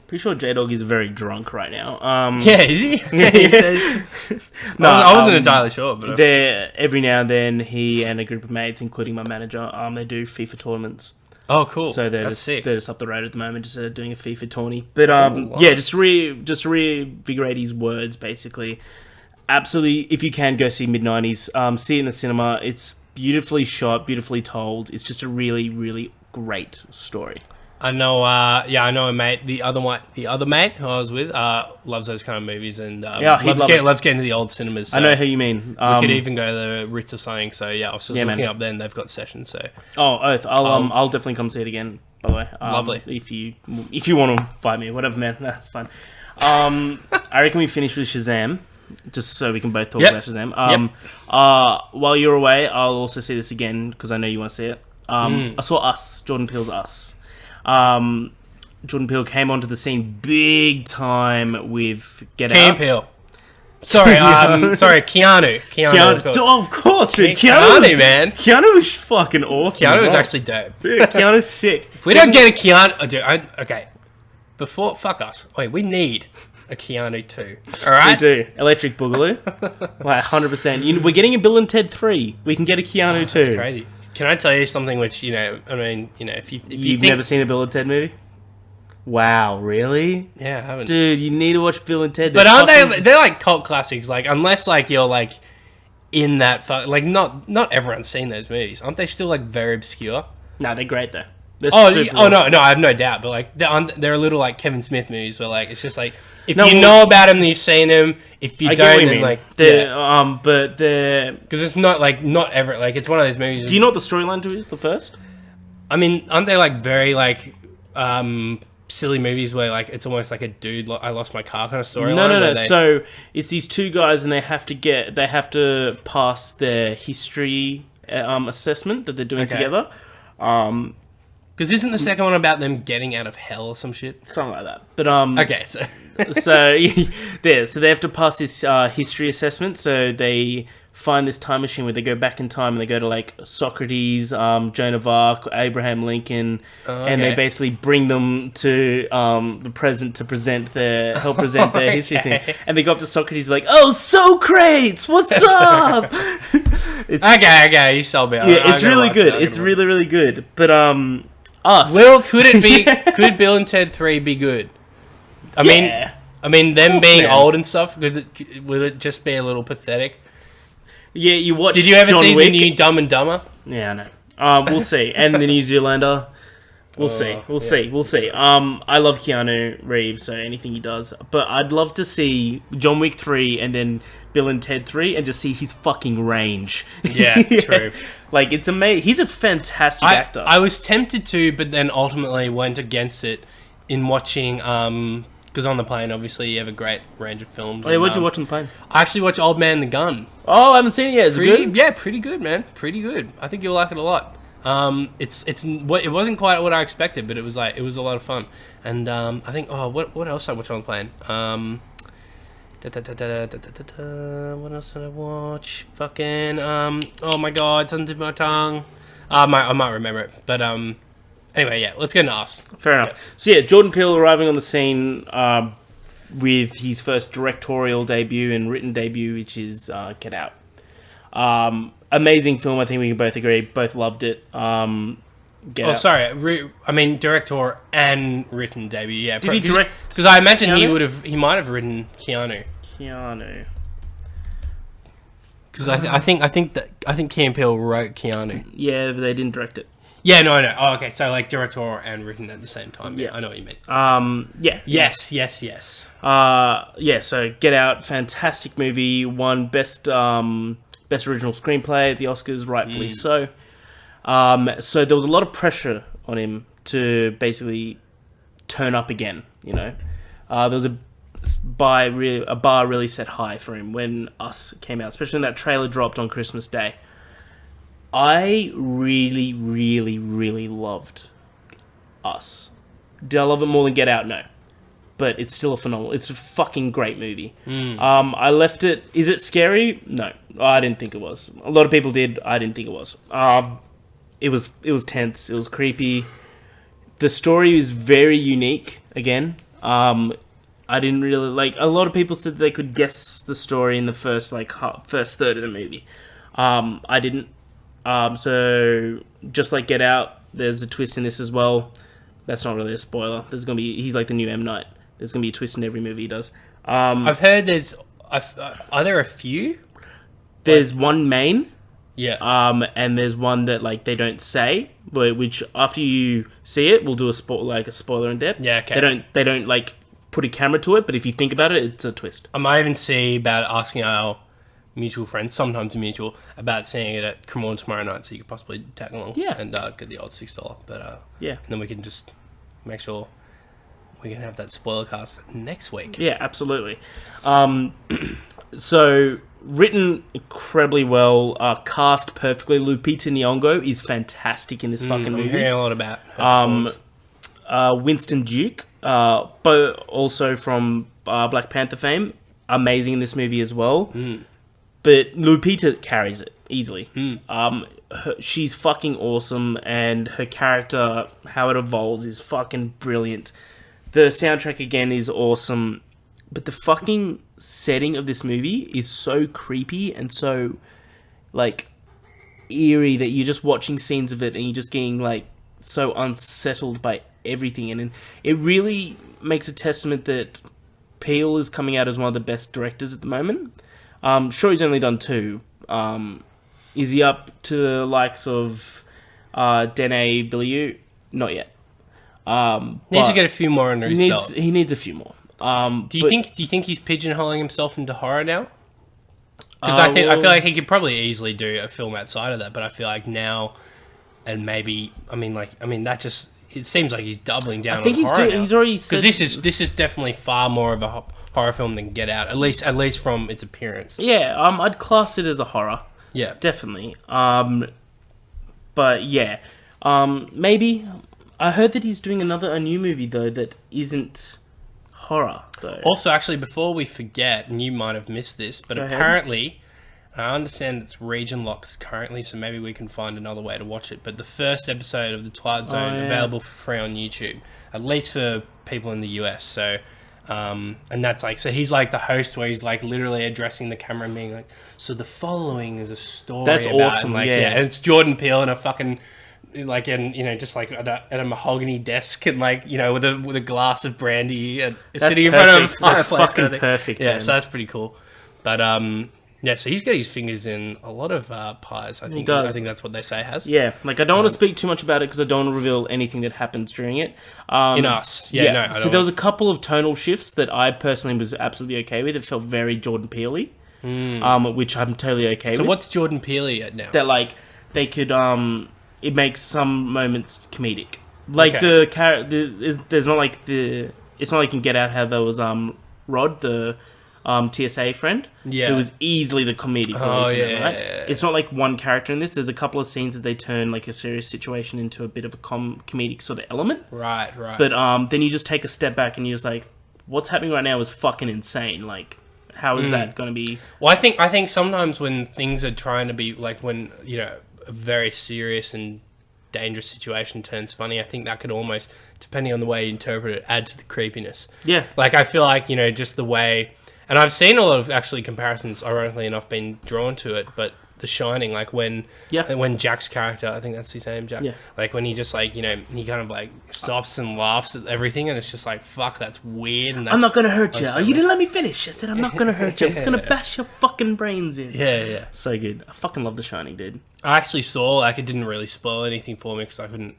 Pretty sure J-Dog is very drunk right now. Yeah, is he? Yeah, He yeah. says- No, I wasn't entirely sure, but They're, every now and then, he and a group of mates, including my manager, they do FIFA tournaments. oh, cool. So they're That's sick. just up the road at the moment, just doing a FIFA tourney. But wow. yeah, just reinvigorate his words, basically. Absolutely, if you can, go see Mid-90s. See it in the cinema. It's beautifully shot, beautifully told. It's just a really, really great story. I know. I know a mate. The other mate who I was with loves those kind of movies and Yeah, he'd love it. loves getting to the old cinemas. So I know who you mean. we could even go to the Ritz or something. So yeah, I was just Yeah, looking man. up there and they've got sessions. So Oh, oath. I'll definitely come see it again. By the way, Lovely. If you want to fight me, whatever, man, that's fine. I reckon we finish with Shazam, just so we can both talk Yep. about Shazam. While you're away, I'll also see this again because I know you want to see it. I saw Us, Jordan Peele's Us. Jordan Peele came onto the scene big time with Get Key and Out. Peele. Sorry, sorry, Keanu. Oh, of course, dude. Keanu, man. Keanu was fucking awesome. Keanu as was well. actually dope. Dude, Keanu's sick. If we don't get a Keanu, oh, dude, okay. Before, fuck us. Wait, we need a Keanu too. All We right. do. Electric Boogaloo. Like, 100%. We're getting a Bill and Ted 3. We can get a Keanu too. That's crazy. Can I tell you something which, if you You've think, never seen a Bill and Ted movie? Wow, really? yeah, I haven't. Dude, you need to watch Bill and Ted. But They're aren't fucking- they? They're like cult classics. Like unless like you're like in that like not everyone's seen those movies. Aren't they still like very obscure? No, they're great though. They're Oh, super no, I have no doubt. But like they're a little like Kevin Smith movies where like it's just like if No, you well- know about them, you've seen them. If you I get what don't, you then mean. like They're, yeah, but they're... because it's not like not ever like it's one of those movies. Do you know what the storyline to is, the first? I mean, aren't they like very like silly movies where like it's almost like a dude I lost my car kind of storyline? No. They... So it's these two guys, and they have to pass their history assessment that they're doing Okay. together. Because isn't the second one about them getting out of hell or some shit? Something like that. But Okay, so so they have to pass this history assessment. So they find this time machine where they go back in time and they go to like Socrates, Joan of Arc, Abraham Lincoln, and they okay. basically bring them to the present to help present their history thing. And they go up to Socrates like, "Oh, Socrates, what's up?" It's, okay, you sold me. yeah, it's really good. It's really, really good. But Us. Could Bill and Ted 3 be good? I Yeah. mean, them course, being man. old and stuff. Would it just be a little pathetic? Yeah, you watch. Did you ever John see Wick? the new Dumb and Dumber? Yeah, I know. We'll see. And the New Zealander. We'll see. We'll see. I love Keanu Reeves, so anything he does. But I'd love to see John Wick 3 and then Bill and Ted 3 and just see his fucking range. Yeah, true. Like, it's amazing. He's a fantastic actor. I was tempted to, but then ultimately went against it in watching. Because on the plane, obviously, you have a great range of films. Oh, yeah, and, what'd you watch on the plane? I actually watched Old Man and the Gun. Oh, I haven't seen it yet. Is it good? Yeah, pretty good, man. Pretty good. I think you'll like it a lot. It wasn't quite what I expected, but it was a lot of fun. And I think what else I watched on the plane? What else did I watch? Fucking oh my god, it's under my tongue. I might remember it, but anyway, yeah. Let's get into Us. Fair enough. So yeah, Jordan Peele arriving on the scene with his first directorial debut and written debut, which is Get Out. Amazing film. I think we can both agree. Both loved it. Get Oh, Out. sorry. I mean, director and written debut. Yeah. Did he direct? Because I imagine Keanu? he might have written Keanu. Because I think Key and Peele wrote Keanu. Yeah, but they didn't direct it. Yeah, no, I know. Oh, okay, so like directorial and written at the same time. Yeah, Yeah. I know what you mean. Yeah. Yes. Yeah, so Get Out, fantastic movie, won best original screenplay at the Oscars, rightfully so. So there was a lot of pressure on him to basically turn up again, you know. There was a bar really set high for him when Us came out, especially when that trailer dropped on Christmas Day. I really, really, really loved Us. Did I love it more than Get Out? No. But it's still it's a fucking great movie. I left it... Is it scary? No. I didn't think it was. A lot of people did. I didn't think it was. It was tense. It was creepy. The story is very unique, again. I didn't really... Like, a lot of people said they could guess the story in the first third of the movie. I didn't. So, just like Get Out, there's a twist in this as well. That's not really a spoiler. He's like the new M. Night. There's going to be a twist in every movie he does. I've heard there's... are there a few? There's one main. Yeah. And there's one that, like, they don't say, which after you see it, we'll do a spoiler in depth. Yeah, okay. They don't, like, put a camera to it, but if you think about it, it's a twist. I might even see about asking our mutual friends, sometimes mutual, about seeing it at Cremorne tomorrow night, so you could possibly tag along and get the odd $6. But yeah, and then we can just make sure we can have that spoiler cast next week. Yeah, absolutely. So written incredibly well, cast perfectly. Lupita Nyong'o is fantastic in this fucking movie. I'm hearing a lot about her Winston Duke, but also from Black Panther fame, amazing in this movie as well. But Lupita carries it easily. She's fucking awesome, and her character, how it evolves, is fucking brilliant. The soundtrack, again, is awesome. But the fucking setting of this movie is so creepy and so, like, eerie that you're just watching scenes of it and you're just getting, like, so unsettled by everything. And it really makes a testament that Peele is coming out as one of the best directors at the moment. Sure, he's only done 2. Is he up to the likes of Denis Villeneuve? Not yet. Needs to get a few more under his belt. He needs a few more. Do you think he's pigeonholing himself into horror now? Because I feel like he could probably easily do a film outside of that, but I feel like now, and maybe that just, it seems like he's doubling down. I think he's already, because this is definitely far more of a horror film than Get Out, at least from its appearance. Yeah, I'd class it as a horror. Yeah, definitely. But yeah, maybe I heard that he's doing a new movie though that isn't horror though. Also, actually, before we forget, and you might have missed this, but apparently, I understand it's region locked currently, so maybe we can find another way to watch it. But the first episode of The Twilight Zone available for free on YouTube, at least for people in the US. So. And that's like, so he's like the host where he's like literally addressing the camera and being like, so the following is a story. That's about, awesome. Like, yeah. And it's Jordan Peele in a fucking, like, in, just like at a mahogany desk and like, with a glass of brandy and sitting in front of a fireplace. That's fucking perfect. Yeah. Man. So that's pretty cool. But, yeah, so he's got his fingers in a lot of pies. I think that's what they say has. Yeah, like I don't want to speak too much about it because I don't want to reveal anything that happens during it. In Us, no. So there was a couple of tonal shifts that I personally was absolutely okay with. It felt very Jordan Peele-y, which I'm totally okay with. So what's Jordan Peele at now? That like they could it makes some moments comedic. Like the character, there's not like the. It's not like you can Get Out how there was Rod the. TSA friend, who was easily the comedic relief in it, right? Yeah. It's not like one character in this. There's a couple of scenes that they turn like a serious situation into a bit of a comedic sort of element. Right. But then you just take a step back and you're just like, what's happening right now is fucking insane. Like, how is that going to be? Well, I think sometimes when things are trying to be like when a very serious and dangerous situation turns funny, I think that could almost, depending on the way you interpret it, add to the creepiness. Yeah. Like I feel like just the way. And I've seen a lot of actually comparisons, ironically enough, being drawn to it, but The Shining, like when Jack's character, I think that's his name, Jack. Yeah. Like when he just like he kind of like stops and laughs at everything, and it's just like fuck, that's weird. And that's I'm not gonna hurt you. You didn't let me finish. I said I'm not gonna hurt you. I'm just gonna bash your fucking brains in. Yeah. So good. I fucking love The Shining, dude. I actually saw like it didn't really spoil anything for me because I couldn't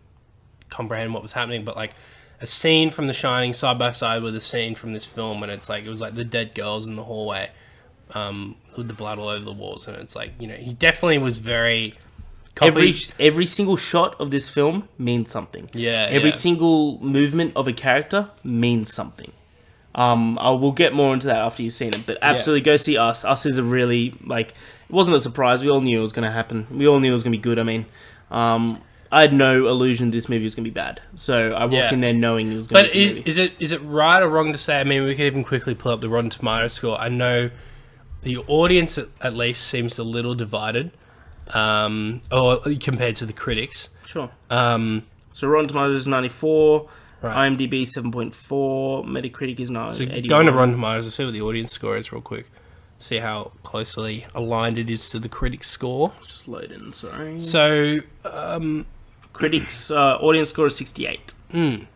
comprehend what was happening, but like a scene from The Shining side by side with a scene from this film, and it's like it was like the dead girls in the hallway. With the blood all over the walls, and it's like, he definitely was very every single shot of this film means something. Every single movement of a character means something. I will get more into that after you've seen it, but absolutely go see Us. Us is a really, like, it wasn't a surprise. We all knew it was going to happen. We all knew it was going to be good. I mean, I had no illusion this movie was going to be bad, so I walked in there knowing it was going to be good. But is it right or wrong to say, I mean, we could even quickly pull up the Rotten Tomatoes score. I know the audience, at least, seems a little divided, or compared to the critics. Sure. So Rotten Tomatoes is 94, right. IMDb 7.4, Metacritic is 9. So going to Rotten Tomatoes, let's see what the audience score is real quick. See how closely aligned it is to the critics' score. It's just loading, sorry. So, critics' audience score is 68.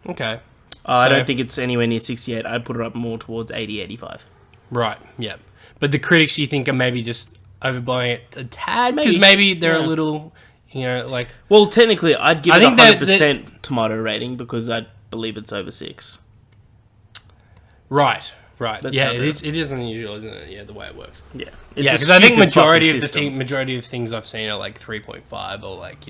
Okay. I don't think it's anywhere near 68. I'd put it up more towards 80, 85. Right, yeah. But the critics, you think, are maybe just overblowing it a tad? Because maybe they're a little, like... Well, technically, I'd give it a 100% tomato rating because I believe it's over 6. Right. That's Yeah, it is unusual, isn't it? Yeah, the way it works. Yeah. Because I think majority of things I've seen are like 3.5 or like,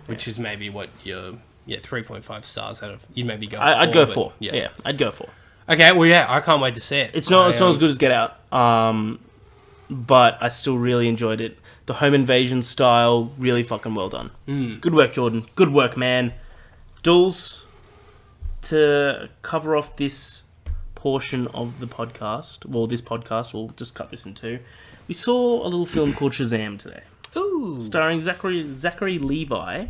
which is maybe what your 3.5 stars out of... You'd maybe go I'd go 4. Yeah, I'd go 4. Okay, well, yeah, I can't wait to see it. It's not as good as Get Out, but I still really enjoyed it. The home invasion style, really fucking well done. Good work, Jordan. Good work, man. Dools, to cover off this portion of the podcast, this podcast, we'll just cut this in two. We saw a little film called Shazam today. Ooh. Starring Zachary Levi.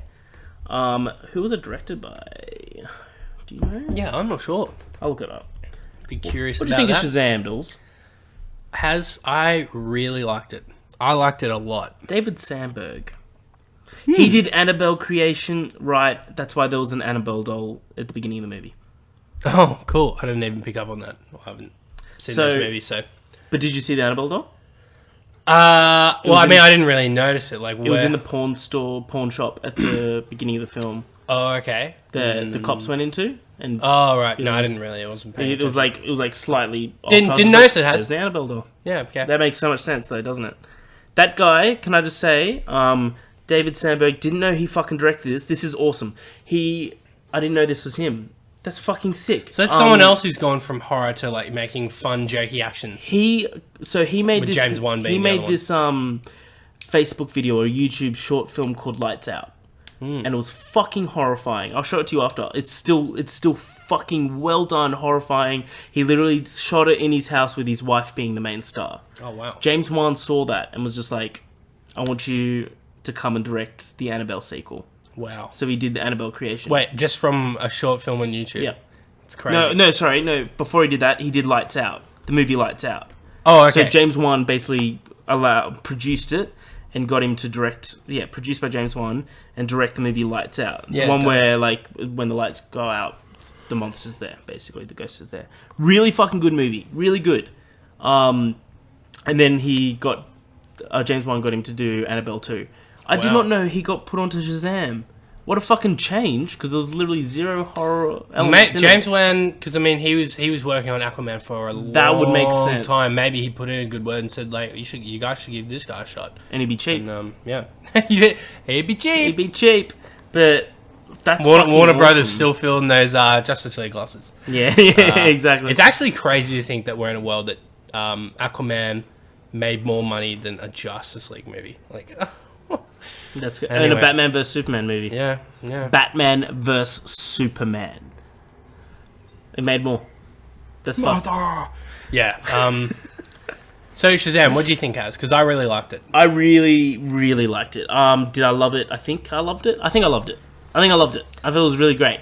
Who was it directed by? Do you know? Yeah, I'm not sure. I'll look it up. Be curious about that. What do you think of Shazam, Dools? I really liked it. I liked it a lot. David Sandberg. He did Annabelle creation, right? That's why there was an Annabelle doll at the beginning of the movie. Oh, cool. I didn't even pick up on that. I haven't seen those movies, so... But did you see the Annabelle doll? I didn't really notice it. Like, it was in the pawn shop at the beginning of the film. Oh, okay. The cops went into. And right. No, I didn't really. It wasn't paying attention. It was like slightly off. Didn't notice it has. There's the Annabelle doll. Yeah, okay. That makes so much sense though, doesn't it? That guy, can I just say, David Sandberg, didn't know he fucking directed this. This is awesome. I didn't know this was him. That's fucking sick. So that's someone else who's gone from horror to like making fun, jokey action. He made with this. James Wan being he made this Facebook video or YouTube short film called Lights Out. And it was fucking horrifying. I'll show it to you after. It's still fucking well done, horrifying. He literally shot it in his house with his wife being the main star. Oh, wow. James Wan saw that and was just like, I want you to come and direct the Annabelle sequel. Wow. So he did the Annabelle creation. Wait, just from a short film on YouTube? Yeah. It's crazy. No. Before he did that, he did Lights Out. The movie Lights Out. Oh, okay. So James Wan basically produced it and got him to direct, produced by James Wan, and direct the movie Lights Out. Yeah, the one where, like, when the lights go out, the monster's there, basically. The ghost is there. Really fucking good movie. Really good. And then James Wan got him to do Annabelle 2. I did not know he got put onto Shazam. What a fucking change, because there was literally zero horror elements in James Wan, because I mean he was working on Aquaman for a long time. Maybe he put in a good word and said like you guys should give this guy a shot. And he'd be cheap. And, he'd be cheap. He'd be cheap, but that's Warner Brothers still filling those Justice League glasses. Yeah, exactly. It's actually crazy to think that we're in a world that Aquaman made more money than a Justice League movie. Like. That's good. Anyway. And a Batman vs Superman movie. Yeah. Batman vs Superman. It made more. That's fucked. Yeah. So Shazam, what do you think, Az? Because I really liked it. I really, really liked it. Did I love it? I think I loved it. I thought it was really great.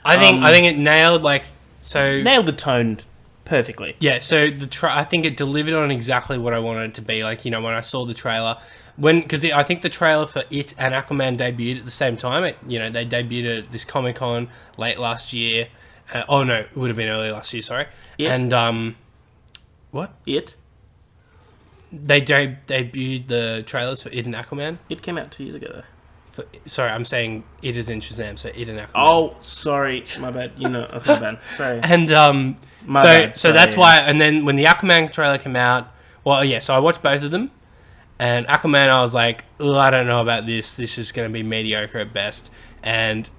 I think it nailed nailed the tone perfectly. Yeah. So I think it delivered on exactly what I wanted it to be. Like when I saw the trailer. Because I think the trailer for It and Aquaman debuted at the same time. They debuted at this Comic-Con late last year. Oh no, it would have been early last year. Sorry. It? And what? It? They debuted the trailers for It and Aquaman. It came out 2 years ago, though. Sorry, I'm saying It is in Shazam, so It and Aquaman. Oh, sorry. My bad. My bad. Sorry. And so that's why. And then when the Aquaman trailer came out, so I watched both of them. And Aquaman, I was like, I don't know about this. This is going to be mediocre at best. And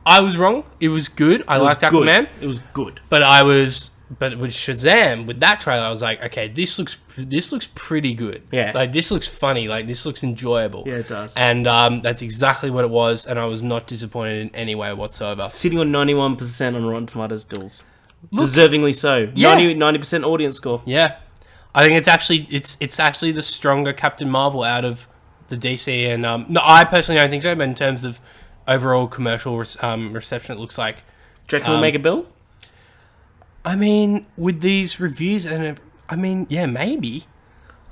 I was wrong. It was good. I liked Aquaman. It was good. But with Shazam, with that trailer, I was like, okay, this looks pretty good. Yeah. Like, this looks funny. Like, this looks enjoyable. Yeah, it does. And that's exactly what it was, and I was not disappointed in any way whatsoever. Sitting on 91% on Rotten Tomatoes, Dools. Deservingly so. Yeah. 90% audience score. Yeah. I think it's actually the stronger Captain Marvel out of the DC, and no, I personally don't think so, but in terms of overall commercial reception, it looks like... Do you reckon we'll make a bill? I mean, with these reviews, yeah, maybe.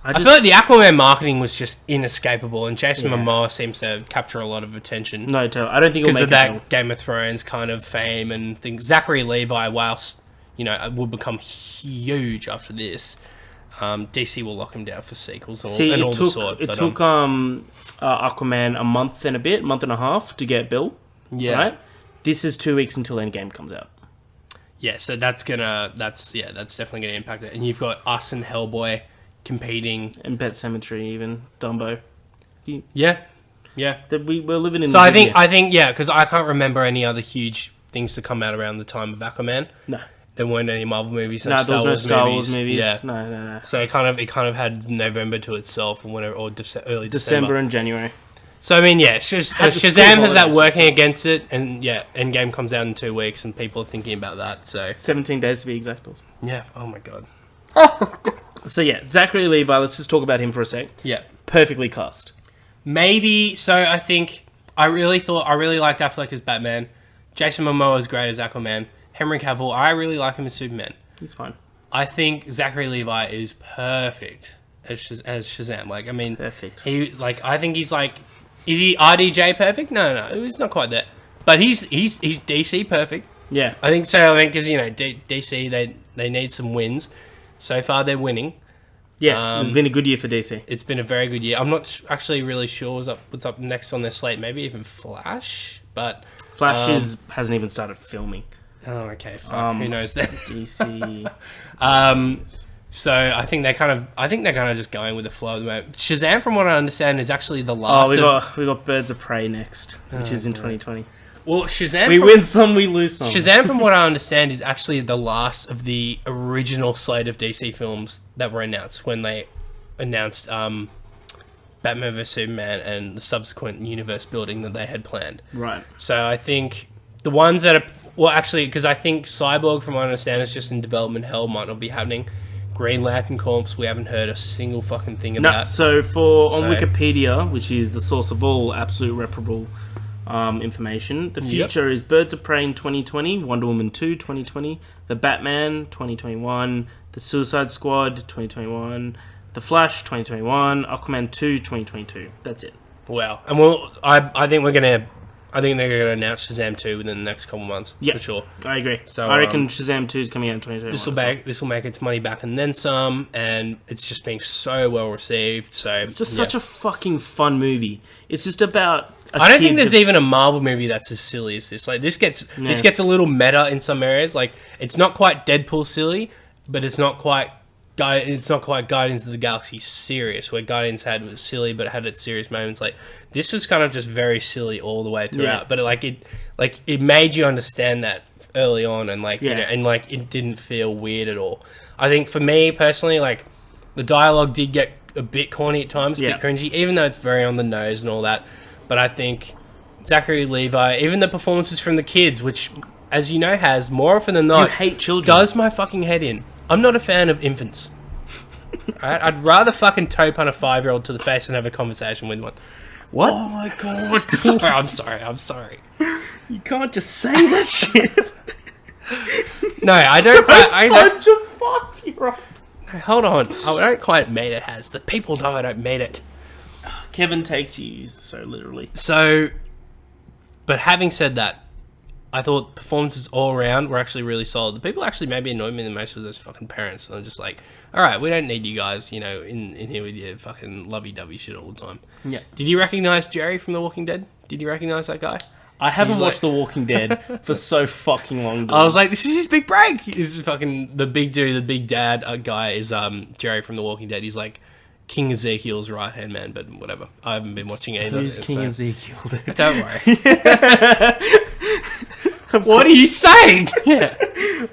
I feel like the Aquaman marketing was just inescapable, and Jason Momoa seems to capture a lot of attention. No, I don't think he'll because make of that Game of Thrones kind of fame and things. Zachary Levi, whilst will become huge after this, DC will lock him down for sequels and all the sort. It took Aquaman a month and a half to get Bill. Yeah. Right? This is 2 weeks until Endgame comes out. Yeah, so that's definitely gonna impact it. And you've got us and Hellboy competing, and Pet Sematary, even Dumbo. Yeah. We're living in. So I think because I can't remember any other huge things to come out around the time of Aquaman. No, there weren't any Marvel movies. No, there was no Star Wars movies. Yeah, no. So it kind of had November to itself, or whatever, or early December and January. So I mean, yeah, Shazam has that working against it, and yeah, Endgame comes out in 2 weeks, and people are thinking about that. So 17 days to be exact. Yeah. Oh my god. So yeah, Zachary Levi. Let's just talk about him for a sec. Yeah. Perfectly cast. Maybe. So I think I really liked Affleck as Batman. Jason Momoa is great as Aquaman. Henry Cavill, I really like him as Superman. He's fine. I think Zachary Levi is perfect as Shazam. Like, I mean, perfect. I think he's like. Is he RDJ perfect? No, he's not quite that. But he's DC perfect. Yeah, I think so. I mean, because DC they need some wins. So far, they're winning. Yeah, it's been a good year for DC. It's been a very good year. I'm not actually really sure what's up next on their slate. Maybe even Flash, but Flash hasn't even started filming. Oh, okay. Fuck. Who knows that? DC. So I think they're kind of just going with the flow at the moment. Shazam, from what I understand, is actually the last. We got Birds of Prey next, which is in 2020. Well, Shazam. We win some, we lose some. Shazam, from what I understand, is actually the last of the original slate of DC films that were announced when they announced Batman vs Superman and the subsequent universe building that they had planned. Right. So I think the ones that are actually, because I think Cyborg, from what I understand, is just in development hell, might not be happening. Green Lantern Corps, we haven't heard a single fucking thing about. No, so on Wikipedia, which is the source of all absolute reparable information, the future is Birds of Prey in 2020, Wonder Woman 2 2020, The Batman 2021, The Suicide Squad 2021, The Flash 2021, Aquaman 2 2022. That's it. Wow. And I think they're going to announce Shazam 2 within the next couple months, for sure. I agree. So I reckon Shazam 2 is coming out in 2021. This will make its money back and then some, and it's just being so well received. So it's just such a fucking fun movie. It's just about. I don't think there's even a Marvel movie that's as silly as this. Like this gets a little meta in some areas. Like it's not quite Deadpool silly, but it's not quite Guardians of the Galaxy serious, where Guardians was silly but had its serious moments. Like this was kind of just very silly all the way throughout. But it made you understand that early on, and it didn't feel weird at all. I think for me personally, like the dialogue did get a bit corny at times, a bit cringy, even though it's very on the nose and all that. But I think Zachary Levi, even the performances from the kids, which, as you know, has more often than not, you hate children, does my fucking head in. I'm not a fan of infants. I'd rather fucking toe punt a 5-year-old to the face and have a conversation with one. What? Oh my god! I'm sorry. You can't just say that shit. No, I don't. I punch a 5-year-old. No, hold on. I don't quite mean it. The people know I don't mean it. Kevin takes you so literally. So, but having said that, I thought performances all around were actually really solid. The people actually maybe annoyed me the most were those fucking parents. And I'm just like, all right, we don't need you guys, you know, in here with your fucking lovey-dovey shit all the time. Yeah. Did you recognize Jerry from The Walking Dead? Did you recognize that guy? I haven't He's watched like- The Walking Dead for so fucking long. I was like, this is his big break. He's fucking the big dude, the big dad guy is Jerry from The Walking Dead. He's like King Ezekiel's right hand man, but whatever. I haven't been watching either. Who's King Ezekiel? Dude? Don't worry. What are you saying? Yeah.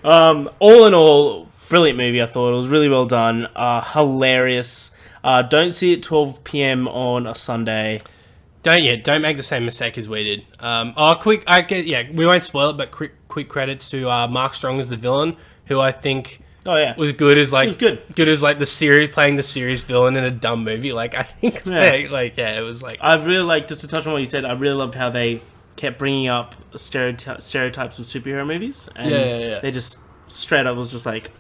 All in all, brilliant movie. I thought it was really well done. Hilarious. Don't see it 12 p.m. on a Sunday. Don't make the same mistake as we did. We won't spoil it, but quick credits to Mark Strong as the villain, who I think Oh yeah, was good as like He was good. as like playing the serious villain in a dumb movie. Like I think it was like I really like, just to touch on what you said, I really loved how they kept bringing up stereotypes of superhero movies, and they just straight up was just like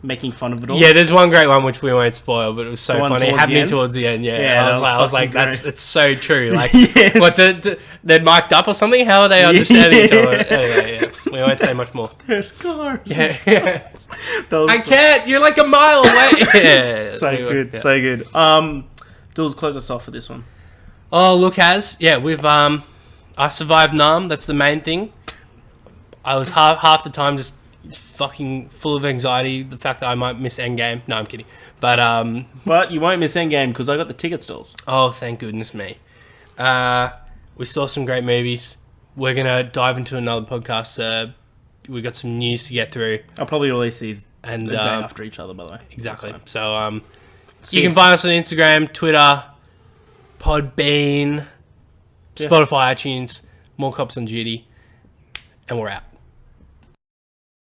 making fun of it all. Yeah, there's one great one which we won't spoil, but it was so The one funny. It towards the happened end? towards the end. Yeah, Yeah, I was like, fucking great. it's so true. Like, Yes. what they're mic'd up or something? How are they understanding each other? Yeah. We won't say much more. There's cars. Yeah. That was I can't. You're like a mile away. Yeah. So good, Yeah. so good. Dools, close us off for this one. Oh, look, we've I survived Nam. That's the main thing. I was half the time just fucking full of anxiety. The fact that I might miss Endgame. No, I'm kidding. But But you won't miss Endgame because I got the ticket stalls. oh, thank goodness me. We saw some great movies. We're gonna dive into another podcast. We got some news to get through, I'll probably release these and the day after each other, by the way. exactly. That's So See you can find us on Instagram, Twitter, Podbean, Yeah. Spotify, iTunes, More Cops on Duty, and we're out.